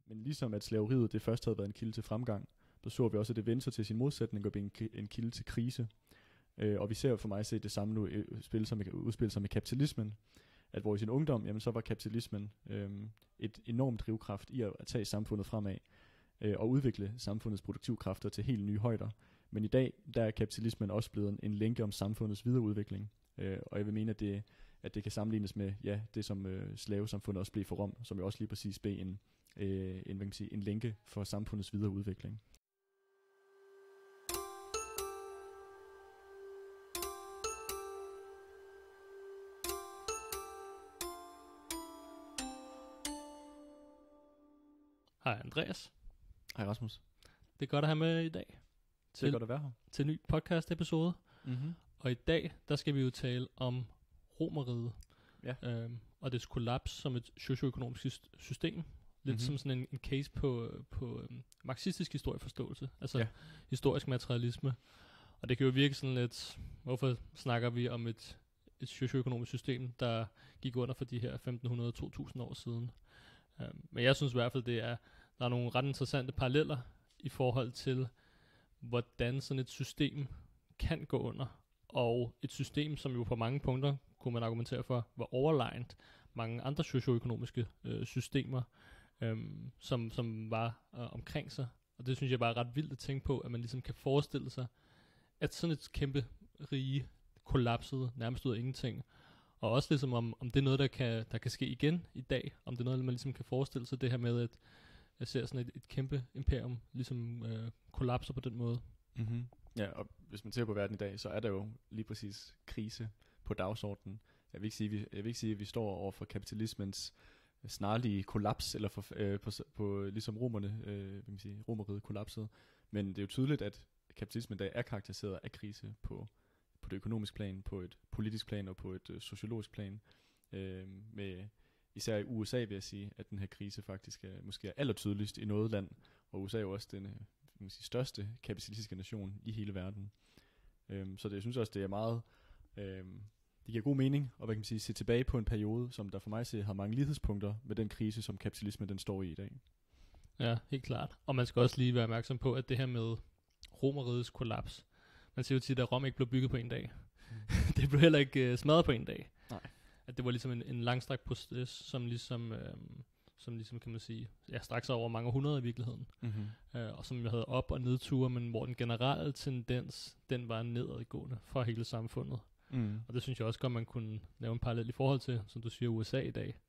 Men ligesom at slaveriet det først havde været en kilde til fremgang, der så vi også, at det vendte sig til sin modsætning og blev en kilde til krise. Og vi ser for mig det samme nu udspille sig med kapitalismen, at hvor i sin ungdom, jamen så var kapitalismen et enormt drivkraft i at tage samfundet fremad og udvikle samfundets produktivkræfter til helt nye højder. Men i dag, der er kapitalismen også blevet en lænke om samfundets videreudvikling. Og jeg vil mene, at det kan sammenlignes med det, som slavesamfundet også blev for Rom, som jo også lige præcis blev en lænke for samfundets videreudvikling. Hej Andreas. Hej Rasmus. Det er godt at have med i dag. Det er godt at være her. Til en ny podcast episode. Mm-hmm. Og i dag, der skal vi jo tale om Romerriget. Ja. Og dets kollaps som et socioøkonomisk system. Lidt som sådan en case på marxistisk historieforståelse. Altså historisk materialisme. Og det kan jo virke sådan lidt, hvorfor snakker vi om et socioøkonomisk system, der gik under for de her 1500-2000 år siden. Men jeg synes i hvert fald, der er nogle ret interessante paralleller i forhold til, hvordan sådan et system kan gå under. Og et system, som jo på mange punkter, kunne man argumentere for, var overlegent mange andre socioøkonomiske systemer, som var omkring sig. Og det synes jeg bare er ret vildt at tænke på, at man ligesom kan forestille sig, at sådan et kæmpe rige kollapsede nærmest ud af ingenting. Og også ligesom om det er noget, der kan ske igen i dag. Om det er noget, man ligesom kan forestille sig, det her med, at jeg ser sådan et kæmpe imperium ligesom kollapser på den måde. Mm-hmm. Ja, og hvis man ser på verden i dag, så er der jo lige præcis krise på dagsordenen. Jeg vil ikke sige, at vi står over for kapitalismens snarlige kollaps, eller på ligesom Romerriget kollapsede. Men det er jo tydeligt, at kapitalismen i dag er karakteriseret af krise på det økonomiske plan, på et politisk plan og på et sociologisk plan. Især i USA vil jeg sige, at den her krise faktisk måske er allertydeligst i noget land, og USA er jo også den største kapitalistiske nation i hele verden. Så jeg synes også, det er meget... det giver god mening at se tilbage på en periode, som der for mig har mange lighedspunkter med den krise, som kapitalismen den står i dag. Ja, helt klart. Og man skal også lige være opmærksom på, at det her med Romerrigets kollaps, man siger jo tit, at Rom ikke blev bygget på en dag. Det blev heller ikke smadret på en dag. Nej. At det var ligesom en langstrakt proces, som ligesom kan man sige, straks sig over mange hundrede i virkeligheden. Mm-hmm. Og som jo havde op- og nedture, men hvor den generelle tendens, den var nedadgående for hele samfundet. Mm. Og det synes jeg også godt, man kunne lave en parallel i forhold til, som du siger, USA i dag.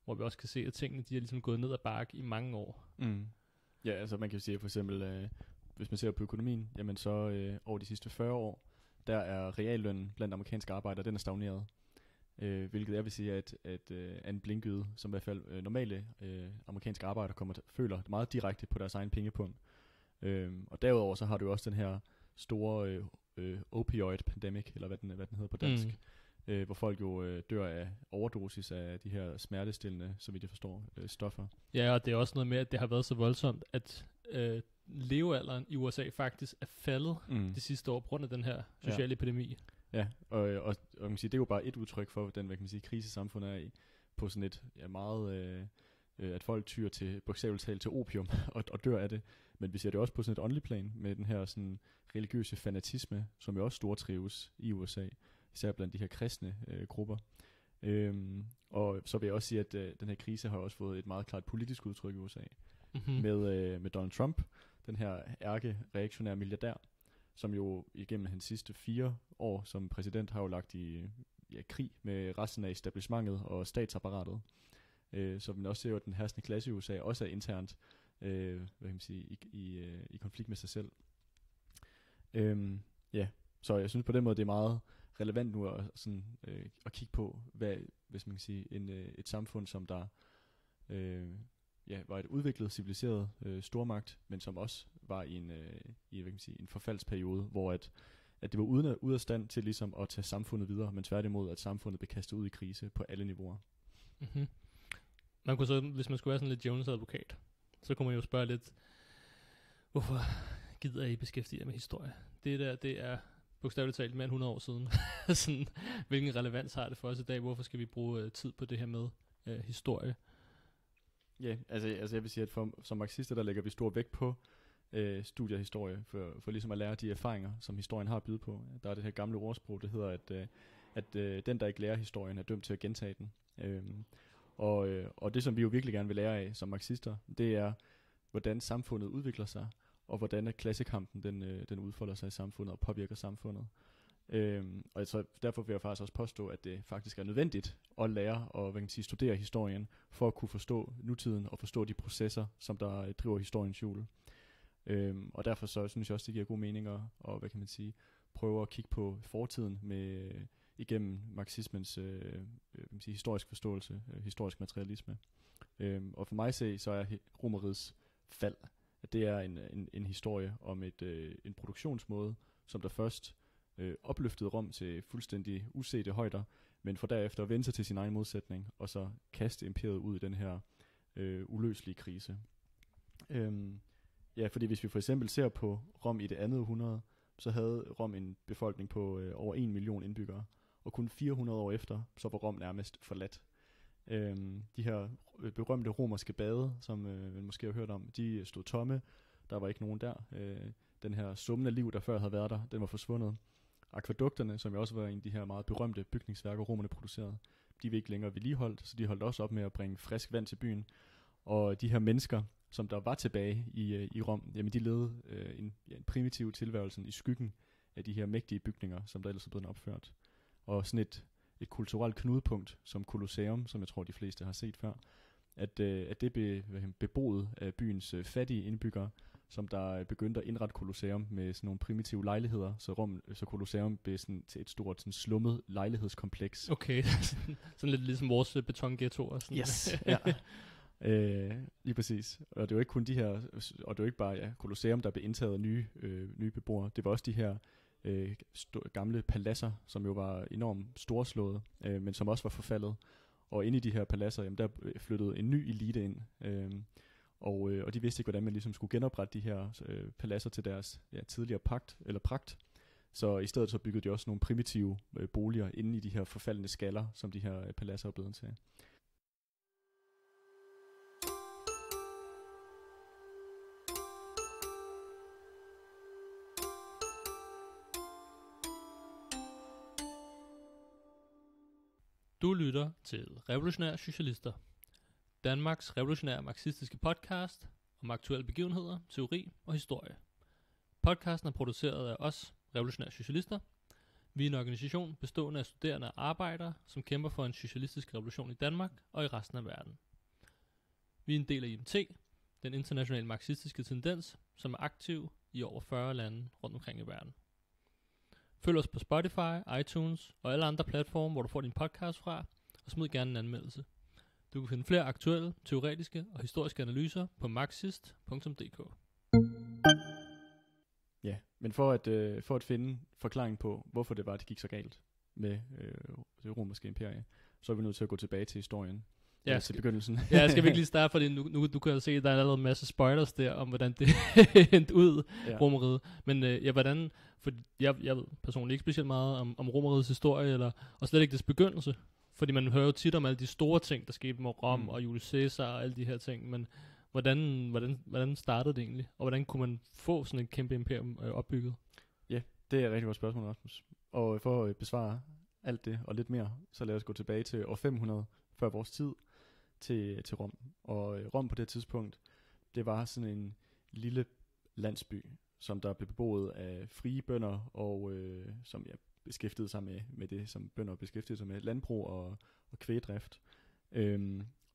Hvor vi også kan se, at tingene de er ligesom gået ned ad bakke i mange år. Mm. Ja, altså man kan jo sige for eksempel, hvis man ser på økonomien, jamen så over de sidste 40 år, der er reallønnen blandt amerikanske arbejdere, den er stagneret. Hvilket jeg vil sige, at en blinkyde, som i hvert fald normale amerikanske arbejdere føler meget direkte på deres egen pengepung. Og derudover så har du jo også den her store opioid pandemic, eller hvad den hedder på dansk, hvor folk jo dør af overdosis af de her smertestillende, så vidt jeg forstår, stoffer. Ja, og det er også noget med, at det har været så voldsomt, at levealderen i USA faktisk er faldet de sidste år på grund af den her sociale epidemi. Ja, og man kan sige, det er jo bare et udtryk for den krise samfundet er i, på sådan et meget at folk tyr til bogstaveligt talt til opium og dør af det. Men vi ser det også på sådan et åndeligt plan med den her sådan religiøse fanatisme, som jo også stortrives i USA, især blandt de her kristne grupper. Og så vil jeg også sige, at den her krise har også fået et meget klart politisk udtryk i USA. Mm-hmm. Med Donald Trump, den her ærke-reaktionære milliardær, som jo igennem hans sidste 4 år som præsident har jo lagt i krig med resten af establishmentet og statsapparatet. Så man også ser jo, at den herskende klasse i USA også er internt i konflikt med sig selv. Så jeg synes på den måde, det er meget relevant nu at kigge på, hvad, hvis man kan sige, et samfund, som der var et udviklet, civiliseret stormagt, men som også var i en forfaldsperiode, hvor at det var ude af stand til ligesom at tage samfundet videre, men tværtimod, at samfundet blev kastet ud i krise på alle niveauer. Mm-hmm. Man kunne så, hvis man skulle være sådan lidt Jones advokat, så kunne man jo spørge lidt, hvorfor gider I beskæftige jer med historie? Det er bogstaveligt talt mere end 100 år siden. Sådan, hvilken relevans har det for os i dag? Hvorfor skal vi bruge tid på det her med historie? Ja, altså jeg vil sige, at som marxister, der lægger vi stor vægt på studier af historie, for ligesom at lære de erfaringer, som historien har at byde på. Der er det her gamle ordsprog, det hedder, at den, der ikke lærer historien, er dømt til at gentage den. Og det, som vi jo virkelig gerne vil lære af som marxister, det er, hvordan samfundet udvikler sig, og hvordan klassekampen den udfolder sig i samfundet og påvirker samfundet. Og så derfor vil jeg faktisk også påstå, at det faktisk er nødvendigt at lære og studere historien, for at kunne forstå nutiden og forstå de processer, som der driver historiens hjul. Og derfor så synes jeg også, det giver god mening at prøve at kigge på fortiden igennem marxismens historisk forståelse, historisk materialisme. Og for mig så er Romerrigets fald, at det er en historie om en produktionsmåde, som der først opløftede Rom til fuldstændig usete højder, men for derefter at vende sig til sin egen modsætning, og så kaste imperiet ud i den her uløselige krise. Ja, fordi hvis vi for eksempel ser på Rom i det andet århundrede, så havde Rom en befolkning på over 1 million indbyggere, og kun 400 år efter, så var Rom nærmest forladt. De her berømte romerske bade, som man måske har hørt om, de stod tomme. Der var ikke nogen der. Den her summende liv, der før havde været der, den var forsvundet. Akvædukterne, som jo også var en af de her meget berømte bygningsværker, romerne producerede, de var ikke længere vedligeholdt, så de holdt også op med at bringe frisk vand til byen. Og de her mennesker, som der var tilbage i Rom, jamen de levede en primitiv tilværelse i skyggen af de her mægtige bygninger, som der ellers er blevet opført. Og sådan et kulturelt knudepunkt som Colosseum, som jeg tror de fleste har set før, at det blev beboet af byens fattige indbyggere, som der begyndte at indrette Colosseum med sådan nogle primitive lejligheder, så Colosseum blev sådan til et stort sådan slummet lejlighedskompleks. Okay, sådan lidt ligesom vores betonghettoer. Yes, ja. Lige præcis. Og det var ikke kun de her, og det var ikke bare Colosseum, der blev indtaget af nye beboere. Det var også de her gamle paladser, som jo var enormt storslåede, men som også var forfaldet. Og inde i de her paladser, jamen, der flyttede en ny elite ind. Og de vidste ikke, hvordan man ligesom skulle genoprette de her paladser til deres tidligere pragt. Så i stedet så byggede de også nogle primitive boliger inde i de her forfaldne skaller, som de her paladser er blevet til. Du lytter til Revolutionære Socialister, Danmarks revolutionære marxistiske podcast om aktuelle begivenheder, teori og historie. Podcasten er produceret af os, Revolutionære Socialister. Vi er en organisation bestående af studerende og arbejdere, som kæmper for en socialistisk revolution i Danmark og i resten af verden. Vi er en del af IMT, den internationale marxistiske tendens, som er aktiv i over 40 lande rundt omkring i verden. Følg os på Spotify, iTunes og alle andre platforme, hvor du får din podcast fra, og smid gerne en anmeldelse. Du kan finde flere aktuelle, teoretiske og historiske analyser på marxist.dk. Ja, men for at finde forklaring på, hvorfor det var, det gik så galt med det romerske imperie, så er vi nødt til at gå tilbage til historien. Ja, til begyndelsen. Ja, jeg skal virkelig starte, fordi nu du kan se, at der er allerede en masse spoilers der, om hvordan det endte ud, Romerriget. Men hvordan, for jeg ved personligt ikke specielt meget om Romerrigets historie, og slet ikke dets begyndelse. Fordi man hører jo tit om alle de store ting, der skete med Rom og Julius Caesar og alle de her ting, men hvordan startede det egentlig? Og hvordan kunne man få sådan et kæmpe imperium opbygget? Ja, det er et rigtig godt spørgsmål, Rasmus. Og for at besvare alt det og lidt mere, så lad os gå tilbage til år 500 før vores tid til Rom. Og Rom på det tidspunkt, det var sådan en lille landsby, som der blev beboet af frie bønder, og som beskæftigede sig med det, som bønder beskæftigede sig med, landbrug og kvægdrift.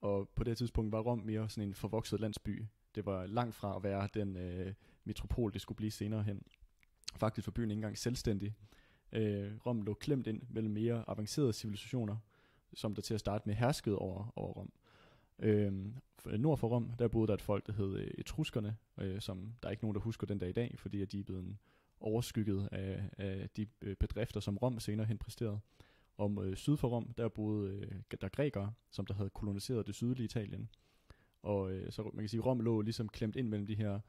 Og på det tidspunkt var Rom mere sådan en forvokset landsby. Det var langt fra at være den metropol, det skulle blive senere hen. Faktisk var byen ikke engang selvstændig. Rom lå klemt ind mellem mere avancerede civilisationer, som der til at starte med herskede over Rom. Nord for Rom, der boede der et folk, der hed etruskerne, som der er ikke nogen, der husker den dag i dag, fordi at de er blevet overskygget af de bedrifter, som Rom senere hen præsterede. Om syd for Rom, der boede der grækere, som der havde koloniseret det sydlige Italien. Og så man kan sige, Rom lå ligesom klemt ind mellem de her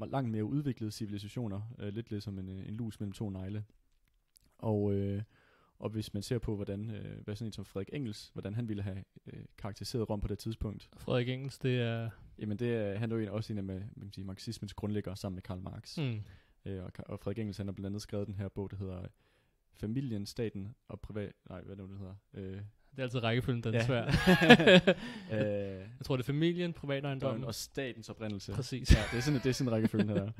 langt mere udviklede civilisationer, lidt ligesom en lus mellem to negle. Og Og hvis man ser på, hvordan, hvad sådan en som Frederik Engels, hvordan han ville have karakteriseret Rom på det tidspunkt. Frederik Engels, det er... Jamen, han er jo også en af man kan sige, marxismens grundlægger sammen med Karl Marx. Og Frederik Engels, han har blandt andet skrevet den her bog, der hedder Familien, Staten og Privat... Nej, hvad er det hedder? Det er altid rækkefølgen, den er svær. Jeg tror, det er familien, privatejendommen og statens oprindelse. Præcis. Ja, det er sådan rækkefølgen her.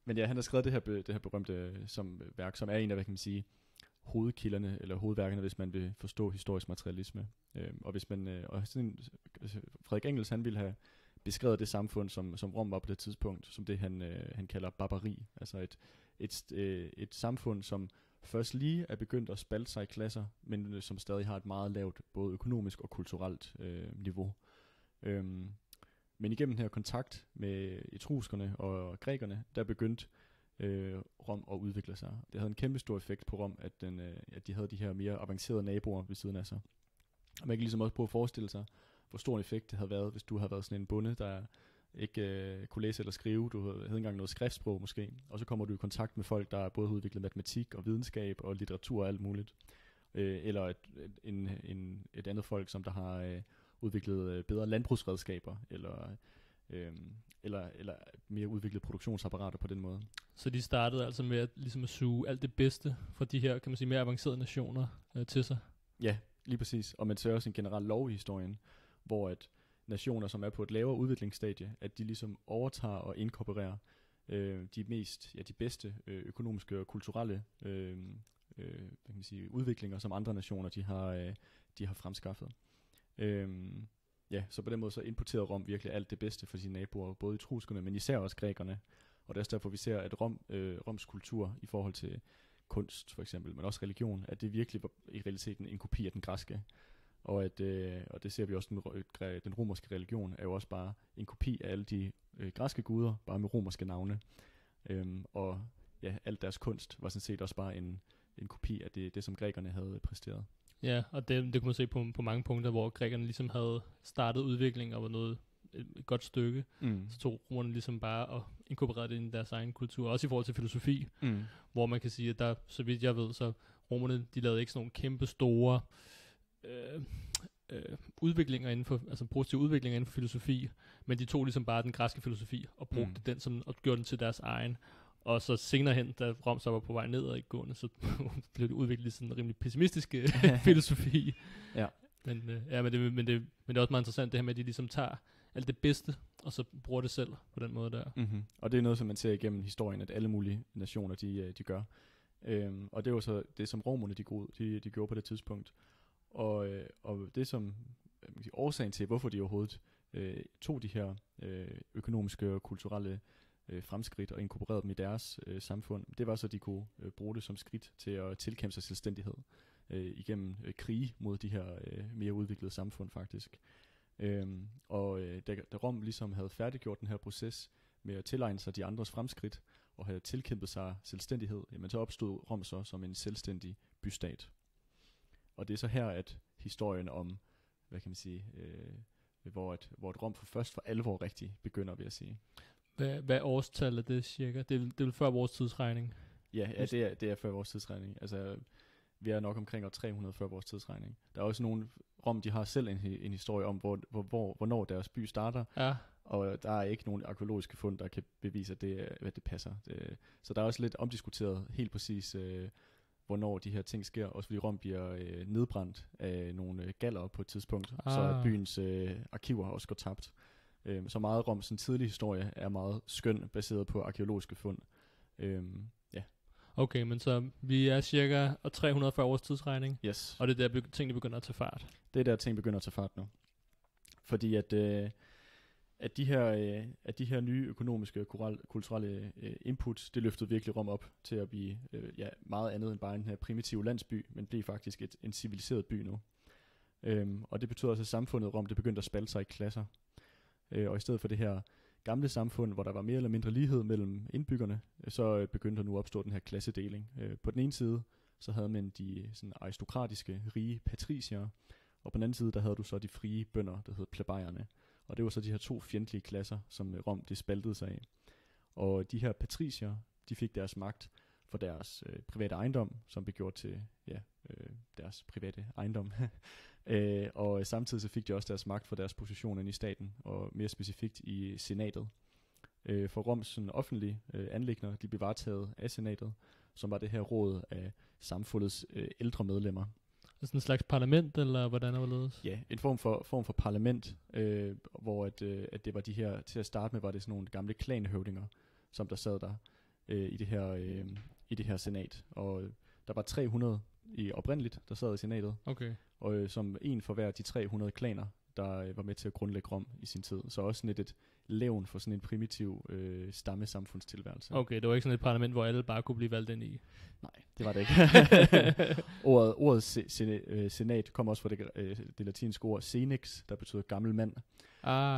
Men ja, han har skrevet det her berømte værk, som er en af, hvad kan man sige, hovedkilderne, eller hovedværkerne, hvis man vil forstå historisk materialisme. Og hvis man, Frederik Engels, han ville have beskrevet det samfund, som Rom var på det tidspunkt, som det han kalder barbari. Altså et samfund, som først lige er begyndt at spalte sig i klasser, men som stadig har et meget lavt, både økonomisk og kulturelt niveau. Men igennem den her kontakt med etruskerne og grækerne, der begyndte Rom at udvikle sig. Det havde en kæmpe stor effekt på Rom, at de havde de her mere avancerede naboer ved siden af sig. Og man kan ligesom også prøve at forestille sig, hvor stor en effekt det havde været, hvis du havde været sådan en bonde, der ikke kunne læse eller skrive. Du havde ikke engang noget skriftsprog måske. Og så kommer du i kontakt med folk, der både har udviklet matematik og videnskab og litteratur og alt muligt. Eller et andet folk, som der har udviklet bedre landbrugsredskaber, eller mere udviklet produktionsapparater på den måde. Så de startede altså med at suge alt det bedste fra de her, kan man sige, mere avancerede nationer til sig? Ja, lige præcis. Og man ser også en generel lov i historien, hvor at nationer, som er på et lavere udviklingsstadie, at de ligesom overtager og inkorporerer de bedste økonomiske og kulturelle hvad kan man sige, udviklinger, som andre nationer de har fremskaffet. Så på den måde så importerede Rom virkelig alt det bedste for sine naboer, både etruskerne, men især også grækerne. Og det er derfor, vi ser, at Roms kultur i forhold til kunst for eksempel, men også religion, at det virkelig var i realiteten en kopi af den græske. Og det ser vi også, den romerske religion er jo også bare en kopi af alle de græske guder, bare med romerske navne. Og ja, alt deres kunst var sådan set også bare en kopi af det, som grækerne havde præsteret. Ja, og det kunne man se på mange punkter, hvor grækerne ligesom havde startet udvikling og var noget et godt stykke. Så tog romerne ligesom bare og inkorporerede det i deres egen kultur, også i forhold til filosofi, hvor man kan sige, at der, så vidt jeg ved, så romerne, de lavede ikke sådan nogle kæmpe store udviklinger indenfor, altså positive udviklinger inden for filosofi, men de tog ligesom bare den græske filosofi og brugte den som, og gjorde den til deres egen. Og så senere hen, da Rom så var på vej nedad i gående, så blev det udviklet sådan en rimelig pessimistisk filosofi. Ja. Men det er også meget interessant det her med, at de ligesom tager alt det bedste, og så bruger det selv på den måde der. Mm-hmm. Og det er noget, som man ser igennem historien, at alle mulige nationer, de gør. Og det var så det, som romerne de gjorde på det tidspunkt. Og det som årsagen til, hvorfor de overhovedet tog de her økonomiske og kulturelle fremskridt og inkorporerede dem i deres samfund, det var så, at de kunne bruge det som skridt til at tilkæmpe sig selvstændighed igennem krige mod de her mere udviklede samfund faktisk. Da Rom ligesom havde færdiggjort den her proces med at tilegne sig de andres fremskridt og havde tilkæmpet sig selvstændighed, jamen så opstod Rom så som en selvstændig bystat. Og det er så her, at historien om, hvad kan man sige, hvor et Rom først for alvor rigtig begynder, vil jeg sige. Hvad årstal er det cirka? Det er vel før vores tidsregning? Ja, det er før vores tidsregning. Altså, vi er nok omkring år 300 før vores tidsregning. Der er også nogle Rom, de har selv en historie om, hvornår deres by starter. Ja. Og der er ikke nogen arkeologiske fund, der kan bevise, at det passer. Så der er også lidt omdiskuteret helt præcis, hvornår de her ting sker. Også fordi Rom bliver nedbrændt af nogle galler på et tidspunkt, så at byens arkiver også går tabt. Så meget Roms tidlig historie er meget skøn, baseret på arkeologiske fund. Ja. Okay, men så vi er cirka 340 års tidsregning, yes. Og det er der tingene begynder at tage fart. Det er der ting begynder at tage fart nu. Fordi at de her nye økonomiske og kulturelle input, det løftede virkelig Rom op til at blive meget andet end bare en her primitiv landsby, men blev faktisk en civiliseret by nu. Og det betyder også, at samfundet Rom, det begyndte at spalte sig i klasser. Og i stedet for det her gamle samfund, hvor der var mere eller mindre lighed mellem indbyggerne, så begyndte der nu at opstå den her klassedeling. På den ene side, så havde man de sådan aristokratiske, rige patriciere, og på den anden side, der havde du så de frie bønder, der hed plebejerne. Og det var så de her to fjendtlige klasser, som Rom det spaltede sig af. Og de her patricier, de fik deres magt for deres private ejendom, som blev gjort til deres private ejendom. Og samtidig så fik de også deres magt for deres position i staten, og mere specifikt i senatet. For Roms sådan, offentlige anliggender, de blev varetaget af senatet, som var det her råd af samfundets ældre medlemmer. Sådan en slags parlament, eller hvordan er det? Ja, en form for parlament, hvor at det var de her, til at starte med var det sådan nogle gamle klanhøvdinger, som der sad der i det her senat. Og der var 300 oprindeligt, der sad i senatet. Okay. Og som en for hver de 300 klaner, der var med til at grundlægge Rom i sin tid. Så også sådan et levn for sådan en primitiv stammesamfundstilværelse. Okay, det var ikke sådan et parlament, hvor alle bare kunne blive valgt ind i? Nej, det var det ikke. ordet senat kom også fra det latinske ord senex, der betyder gammel mand.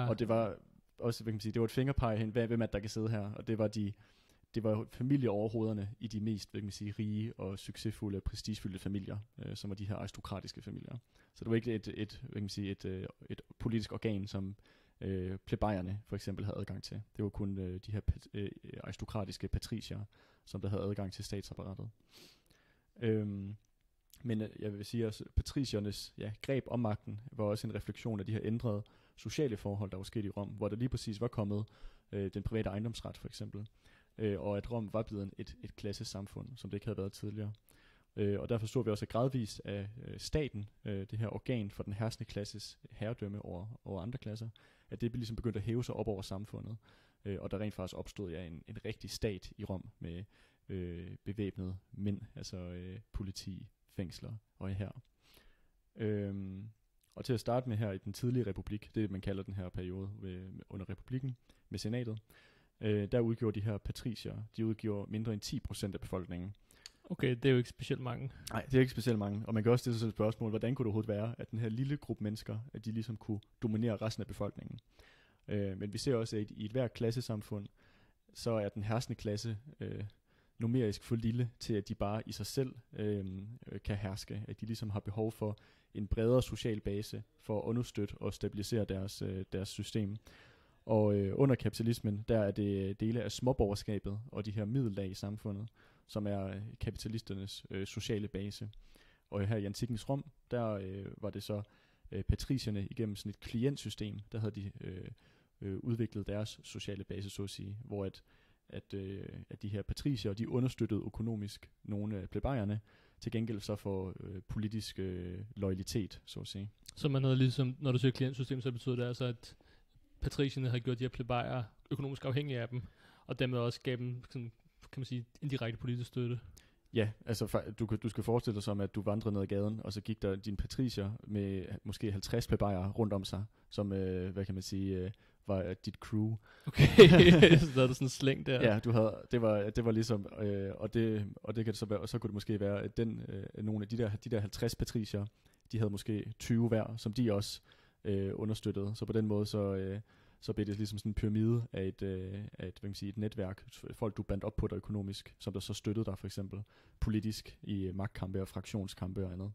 Og det var også, hvad kan man sige, det var et fingerpege hen, hvem er der kan sidde her, og det var familieoverhovederne i de mest, hvad kan man sige, rige og succesfulde, prestigefyldte familier, som var de her aristokratiske familier. Så det var ikke et politisk organ, som plebejerne for eksempel havde adgang til. Det var kun de her aristokratiske patricier, som der havde adgang til statsapparatet. Men jeg vil sige også, patriciernes greb om magten var også en refleksion af de her ændrede sociale forhold, der var sket i Rom, hvor der lige præcis var kommet den private ejendomsret for eksempel, og at Rom var blevet et klassesamfund, som det ikke havde været tidligere. Og derfor så vi også gradvist af staten, det her organ for den herskende klasses herredømme over andre klasser, at det ligesom begyndte at hæve sig op over samfundet, og der rent faktisk opstod en rigtig stat i Rom med bevæbnede mænd, altså politi, fængsler og her. Og til at starte med her i den tidlige republik, det man kalder den her periode under republikken med senatet, der udgjorde de her patricier, de udgjorde mindre end 10% af befolkningen. Okay, det er jo ikke specielt mange. Nej, det er ikke specielt mange, og man kan også stille sig et spørgsmål, hvordan kunne det overhovedet være, at den her lille gruppe mennesker, at de ligesom kunne dominere resten af befolkningen. Men vi ser også, at i et hvert klassesamfund, så er den herskende klasse numerisk for lille til, at de bare i sig selv kan herske. At de ligesom har behov for en bredere social base for at understøtte og stabilisere deres system. Og under kapitalismen, der er det dele af småborgerskabet og de her middellag i samfundet, som er kapitalisternes sociale base. Og her i antikkens Rom, der var det så patricierne igennem sådan et klientsystem, der havde de udviklet deres sociale base, så at sige, hvor at de her patricier, de understøttede økonomisk nogle af plebejerne, til gengæld så for politisk loyalitet, så at sige. Så man havde ligesom, når du siger klientsystem, så betyder det altså, at patricierne havde gjort de her plebejer økonomisk afhængige af dem, og dermed også gav dem, sådan, kan man sige, indirekte politisk støtte. Ja, altså du skal forestille dig som, at du vandrede ned ad gaden, og så gik der dine patricier med måske 50 plebejer rundt om sig, som, hvad kan man sige, var dit crew. Okay, så havde du sådan en slæng der. Ja, det var ligesom, og det kan så være, og så kunne det måske være, at nogle af de der 50 patricier, de havde måske 20 hver, som de også understøttede. Så på den måde, så blev det ligesom sådan en pyramide af et netværk. Folk, du bandt op på dig økonomisk, som der så støttede dig for eksempel politisk i magtkampe og fraktionskampe og andet.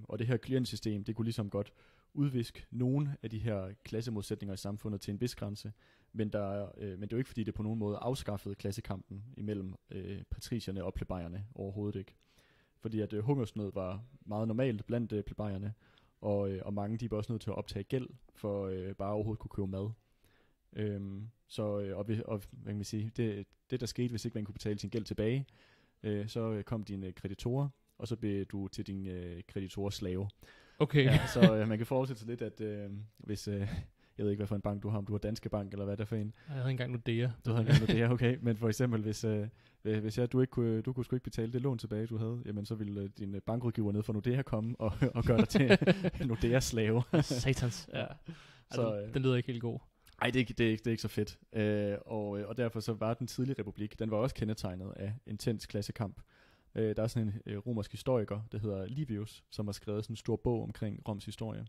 Og det her klientsystem, det kunne ligesom godt udviske nogle af de her klassemodsætninger i samfundet til en vis grænse, men det er jo ikke fordi det på nogen måde afskaffede klassekampen imellem patricierne og plebejerne overhovedet ikke. Fordi at hungersnød var meget normalt blandt plebejerne, og mange de var også nødt til at optage gæld for bare overhovedet kunne købe mad. Og hvad kan man sige, det der skete, hvis ikke man kunne betale sin gæld tilbage, så kom dine kreditorer, og så blev du til din kreditorers slave. Okay. Ja, så man kan forestille sig lidt, at hvis jeg ved ikke, hvad for en bank du har, om du har Danske Bank, eller hvad det er for en. Jeg havde engang Nordea. Du havde engang Nordea, okay. Men for eksempel, hvis du kunne sgu ikke betale det lån tilbage, du havde, jamen så ville din bankrådgiver ned fra Nordea komme og gøre dig til Nordeas slave. Satans, ja. Så, den lyder ikke helt god. Nej, det er ikke så fedt. Og derfor så var den tidlige republik, den var også kendetegnet af intens klassekamp. Der er sådan en romersk historiker, der hedder Livius, som har skrevet sådan en stor bog omkring Roms historie.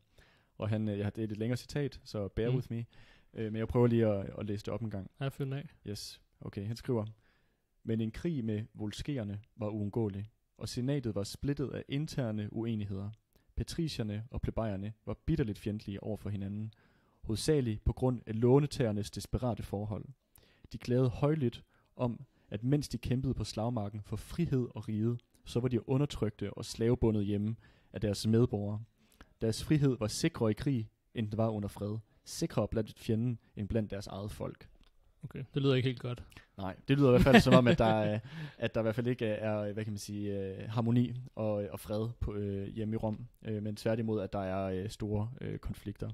Og det er et lidt længere citat, så bear with me. Men jeg prøver lige at læse det op en gang. Jeg følger af. Yes, okay. Han skriver: Men en krig med volskererne var uundgåelig, og senatet var splittet af interne uenigheder. Patricierne og plebejerne var bitterligt fjendtlige over for hinanden, hovedsageligt på grund af lånetagernes desperate forhold. De klagede højlydt om, at mens de kæmpede på slagmarken for frihed og rige, så var de undertrykte og slavebundet hjemme af deres medborgere. Deres frihed var sikrere i krig, end den var under fred. Sikrere blandt fjenden, end blandt deres eget folk. Okay, det lyder ikke helt godt. Nej, det lyder i hvert fald som om, at der i hvert fald ikke er, hvad kan man sige, harmoni og fred på, hjemme i Rom, men tværtimod, at der er store konflikter.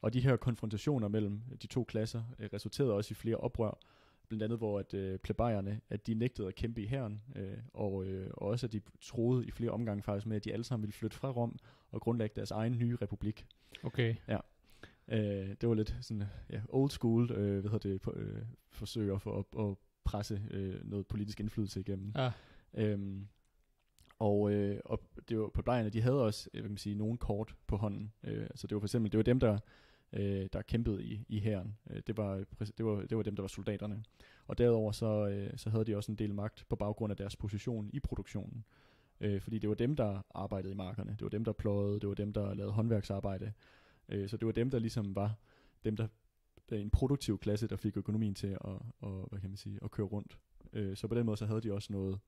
Og de her konfrontationer mellem de to klasser resulterede også i flere oprør, blandt andet hvor at plebejerne, at de nægtede at kæmpe i hæren, og også at de troede i flere omgange faktisk med, at de alle sammen ville flytte fra Rom og grundlægge deres egen nye republik. Okay. Ja. Det var lidt sådan old school forsøg at presse noget politisk indflydelse igennem. Ja. Og det var plebejerne, de havde også hvad kan man sige, nogle kort på hånden. Så det var for eksempel, det var dem der kæmpede i hæren. Det var dem der var soldaterne. Og derudover så havde de også en del magt på baggrund af deres position i produktionen. Fordi det var dem der arbejdede i markerne. Det var dem der pløjede, det var dem der lavede håndværksarbejde. Så det var dem der ligesom var dem der en produktiv klasse der fik økonomien til at hvad kan man sige at køre rundt. Så på den måde så havde de også noget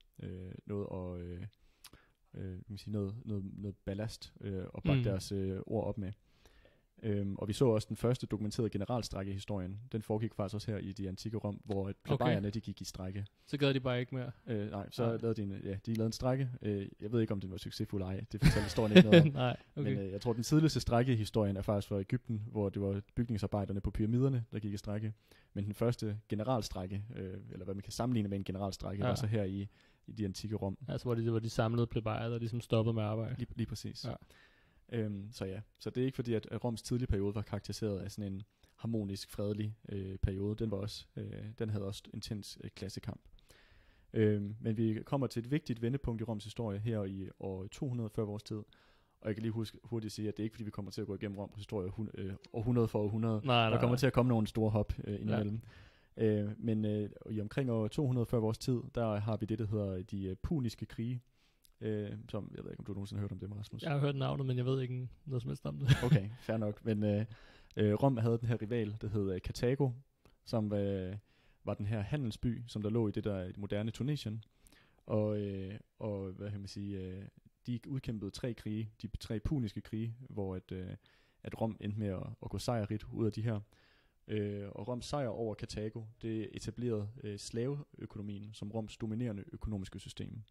ballast og bakke deres ord op med. Og vi så også den første dokumenterede generalstrejke i historien. Den foregik faktisk også her i de antikke Rom, hvor plebejerne de gik i strejke. Så gad de bare ikke mere? Lavede de lavede en strejke. Jeg ved ikke, om den var succesfuld eller ej. Det fortæller historien ikke noget om. Nej, okay. Men jeg tror, den tidligste strejke i historien er faktisk fra Egypten, hvor det var bygningsarbejderne på pyramiderne, der gik i strejke. Men den første generalstrejke, eller hvad man kan sammenligne med en generalstrejke, var så her i de antikke Rom. Altså hvor de samlede plebejere, der ligesom stoppede med arbejde. Lige præcis. Ja. Så det er ikke fordi, at Roms tidlige periode var karakteriseret af sådan en harmonisk, fredelig periode. Den havde også intens klassekamp. Men vi kommer til et vigtigt vendepunkt i Roms historie her i år 200 før vores tid. Og jeg kan lige hurtigt sige, at det er ikke fordi, vi kommer til at gå igennem Roms historie århundrede for århundrede. Der kommer til at komme nogle store hop indimellem. Men i omkring år 200 før vores tid, der har vi det, der hedder de puniske krige. Som, jeg ved ikke, om du nogensinde har hørt om det, Rasmus? Jeg har hørt navnet, men jeg ved ikke noget som helst om det. Okay, fair nok. Men Rom havde den her rival, der hed Karthago, som var den her handelsby, som der lå i det der moderne Tunesien. Og hvad kan man sige, de udkæmpede 3 krige, de 3 puniske krige, hvor at Rom endte med at gå sejrigt ud af de her. Og Roms sejr over Karthago, det etablerede slaveøkonomien som Roms dominerende økonomiske system.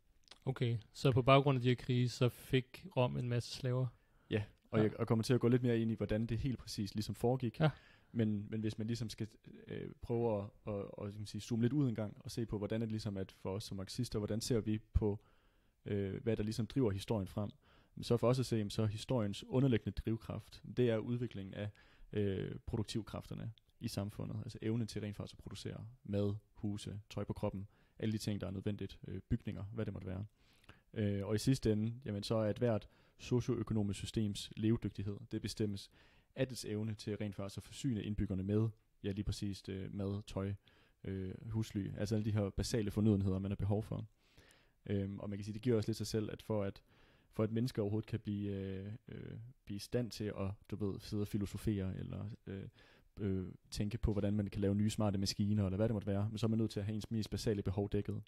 Okay, så på baggrund af de her krige, så fik Rom en masse slaver? Ja, og jeg kommer til at gå lidt mere ind i, hvordan det helt præcis ligesom foregik. Ja. Men hvis man ligesom skal prøve at zoome lidt ud en gang, og se på, hvordan det ligesom er for os som marxister, hvordan ser vi på, hvad der ligesom driver historien frem. Så for os at se, så historiens underliggende drivkraft, det er udviklingen af produktivkræfterne i samfundet. Altså evnen til rent faktisk at producere mad, huse, tøj på kroppen, alle de ting, der er nødvendigt, bygninger, hvad det måtte være. Og i sidste ende, jamen, så er et hvert socioøkonomisk systems levedygtighed, det bestemmes af dets evne til rent faktisk at forsyne indbyggerne med, ja lige præcis mad, tøj, husly, altså alle de her basale fornødenheder, man har behov for. Og man kan sige, det giver også lidt sig selv, at for at mennesker overhovedet kan blive i stand til at, sidde og filosofere, eller tænke på, hvordan man kan lave nye smarte maskiner, eller hvad det måtte være, men så er man nødt til at have ens mest basale behov dækket.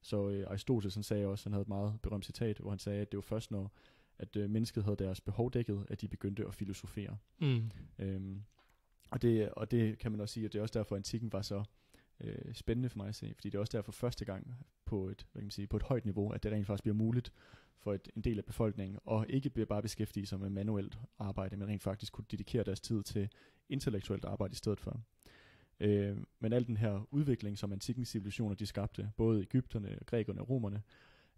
Så Aristoteles sagde også, han havde et meget berømt citat, hvor han sagde, at det var først når, at mennesket havde deres behov dækket, at de begyndte at filosofere. Og det kan man også sige, at det er også derfor, at antikken var så spændende for mig at se, fordi det er også derfor første gang på et højt niveau, at det rent faktisk bliver muligt for en del af befolkningen, og ikke bare beskæftige sig med manuelt arbejde, men rent faktisk kunne dedikere deres tid til intellektuelt arbejde i stedet for. Men al den her udvikling, som antikkens civilisationer de skabte, både egypterne, grækerne og romerne,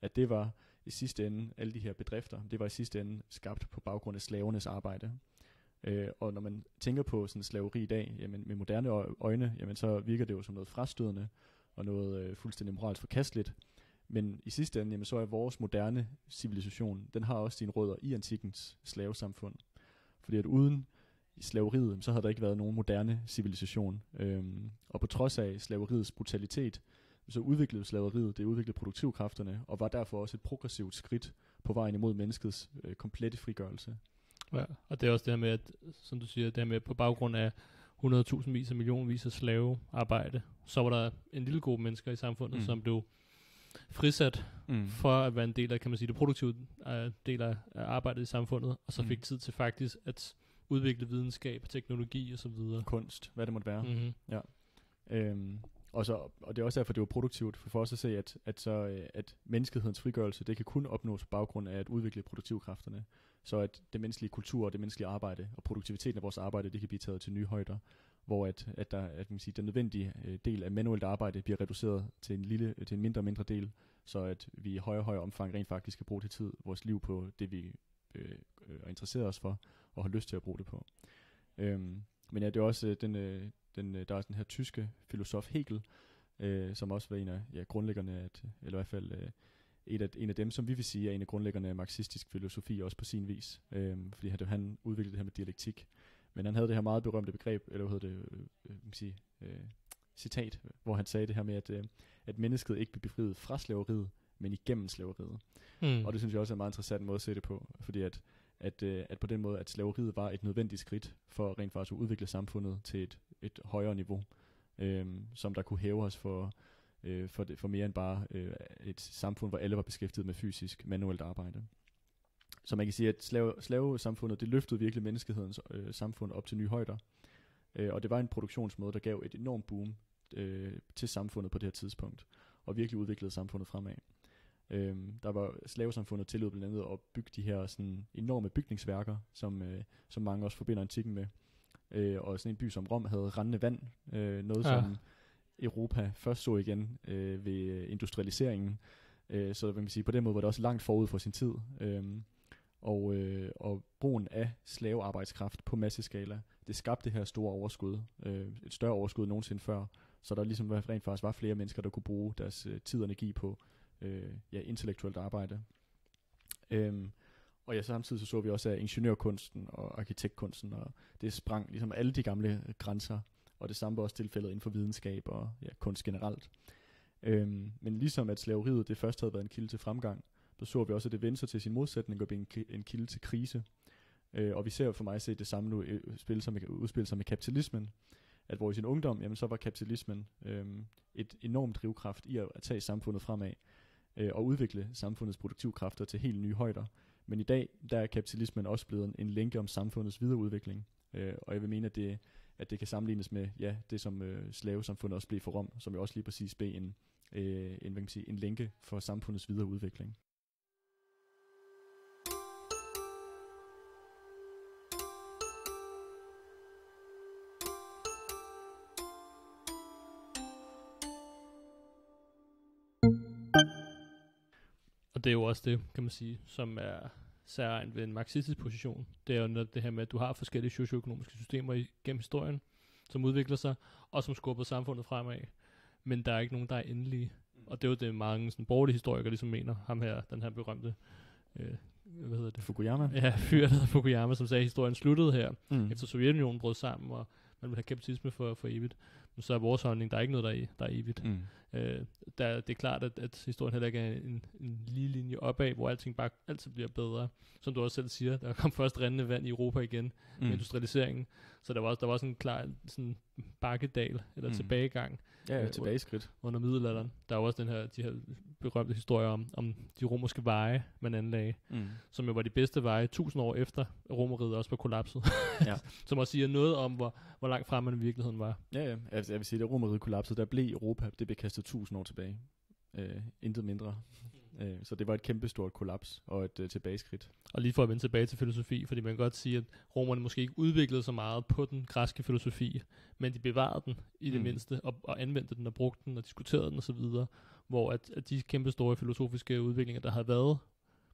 at det var i sidste ende, alle de her bedrifter, det var i sidste ende skabt på baggrund af slavernes arbejde. Og når man tænker på sådan slaveri i dag, jamen, med moderne øjne, jamen, så virker det jo som noget frastødende, og noget fuldstændig moralsk forkasteligt. Men i sidste ende, jamen, så er vores moderne civilisation, den har også sine rødder i antikkens slavesamfund. Fordi at uden slaveriet, så havde der ikke været nogen moderne civilisation. Og på trods af slaveriets brutalitet, så udviklede slaveriet, det udviklede produktivkræfterne, og var derfor også et progressivt skridt på vejen imod menneskets komplette frigørelse. Ja, og det er også det her med, at, som du siger, det her med på baggrund af 100.000 af millionvis af slavearbejde. Så var der en lille gruppe mennesker i samfundet, som blev frisat for at være en del af, kan man sige, det produktive del af arbejdet i samfundet, og så fik tid til faktisk at udvikle videnskab, teknologi og så videre. Kunst, hvad det måtte være. Ja. Og det er også derfor, det var produktivt for os at se, at menneskehedens frigørelse, det kan kun opnås på baggrund af at udvikle produktivkræfterne. Så at det menneskelige kultur og det menneskelige arbejde og produktiviteten af vores arbejde, det kan blive taget til nye højder, hvor den nødvendige del af manuelt arbejde bliver reduceret til en mindre og mindre del, så at vi i højere omfang rent faktisk kan bruge vores liv på det, vi interesserer os for og har lyst til at bruge det på. Men ja, det er også der er den her tyske filosof Hegel, som også var en af grundlæggerne, eller i hvert fald en af dem, som vi vil sige er en af grundlæggerne af marxistisk filosofi, også på sin vis. Fordi han udviklede det her med dialektik. Men han havde det her meget berømte begreb, eller hvad hedder det, citat, hvor han sagde det her med, at mennesket ikke bliver befriet fra slaveriet, men igennem slaveriet. Og det synes jeg også er en meget interessant måde at se det på, fordi at på den måde, at slaveriet var et nødvendigt skridt for rent faktisk at udvikle samfundet til et højere niveau, som der kunne hæve os for mere end bare et samfund, hvor alle var beskæftiget med fysisk, manuelt arbejde. Så man kan sige, at slavesamfundet, det løftede virkelig menneskehedens samfund op til nye højder. Og det var en produktionsmåde, der gav et enormt boom til samfundet på det her tidspunkt, og virkelig udviklede samfundet fremad. Der var slavesamfundet tillod blandt andet at bygge de her sådan enorme bygningsværker, som mange også forbinder antikken med. Og sådan en by som Rom havde rendende vand, noget som Europa først så igen ved industrialiseringen. Så man kan sige, på den måde var det også langt forud for sin tid. Og brugen af slavearbejdskraft på masseskala, det skabte det her store overskud, et større overskud end nogensinde før, så der ligesom rent faktisk var flere mennesker, der kunne bruge deres tid og energi på intellektuelt arbejde. Og samtidig så vi også af ingeniørkunsten og arkitektkunsten, og det sprang ligesom alle de gamle grænser, og det samme var også tilfældet inden for videnskab og kunst generelt. Men ligesom at slaveriet det først havde været en kilde til fremgang, så vi også, at det vendte sig til sin modsætning og blev en kilde til krise. Og vi ser for mig det samme nu udspille sig med kapitalismen, at hvor i sin ungdom, jamen så var kapitalismen et enormt drivkraft i at tage samfundet fremad og udvikle samfundets produktivkræfter til helt nye højder. Men i dag, der er kapitalismen også blevet en lænke om samfundets videreudvikling. Og jeg vil mene, at det kan sammenlignes med det, som slavesamfundet også blev for Rom, som jo også lige præcis blev en lænke for samfundets videreudvikling. Og det er jo også det, kan man sige, som er særligt ved en marxistisk position. Det er jo noget det her med, at du har forskellige socioøkonomiske systemer gennem historien, som udvikler sig, og som skubber samfundet fremad. Men der er ikke nogen, der er endelige. Og det er jo det, mange sådan, borgerlige historikere ligesom mener. Ham her, den her berømte hvad hedder det? Fukuyama. Ja, fyr, der hedder Fukuyama, som sagde, at historien sluttede her, efter Sovjetunionen brød sammen, og man vil have kapitalisme for evigt. Men så er vores holdning, der er ikke noget, der er evigt. Det er klart, at historien heller ikke er en lige linje opad, hvor alting bare altid bliver bedre. Som du også selv siger, der kom først rindende vand i Europa igen med industrialiseringen. Så der var også sådan en klar sådan bakkedal, eller tilbagegang. Ja, tilbageskridt. Under middelalderen. Der er også de her berømte historier om de romerske veje, man anlagde, som jo var de bedste veje 1000 år efter Romeriet også var kollapset. Som også siger noget om, hvor langt frem man i virkeligheden var. Ja. Altså, jeg vil sige, at Romeriet kollapsede, der blev Europa, det blev kastet 1000 år tilbage. Intet mindre. Så det var et kæmpestort kollaps og et tilbageskridt. Og lige for at vende tilbage til filosofi, fordi man kan godt sige, at romerne måske ikke udviklede så meget på den græske filosofi, men de bevarede den i det mindste, og anvendte den og brugte den og diskuterede den osv., hvor at de kæmpestore filosofiske udviklinger, der havde været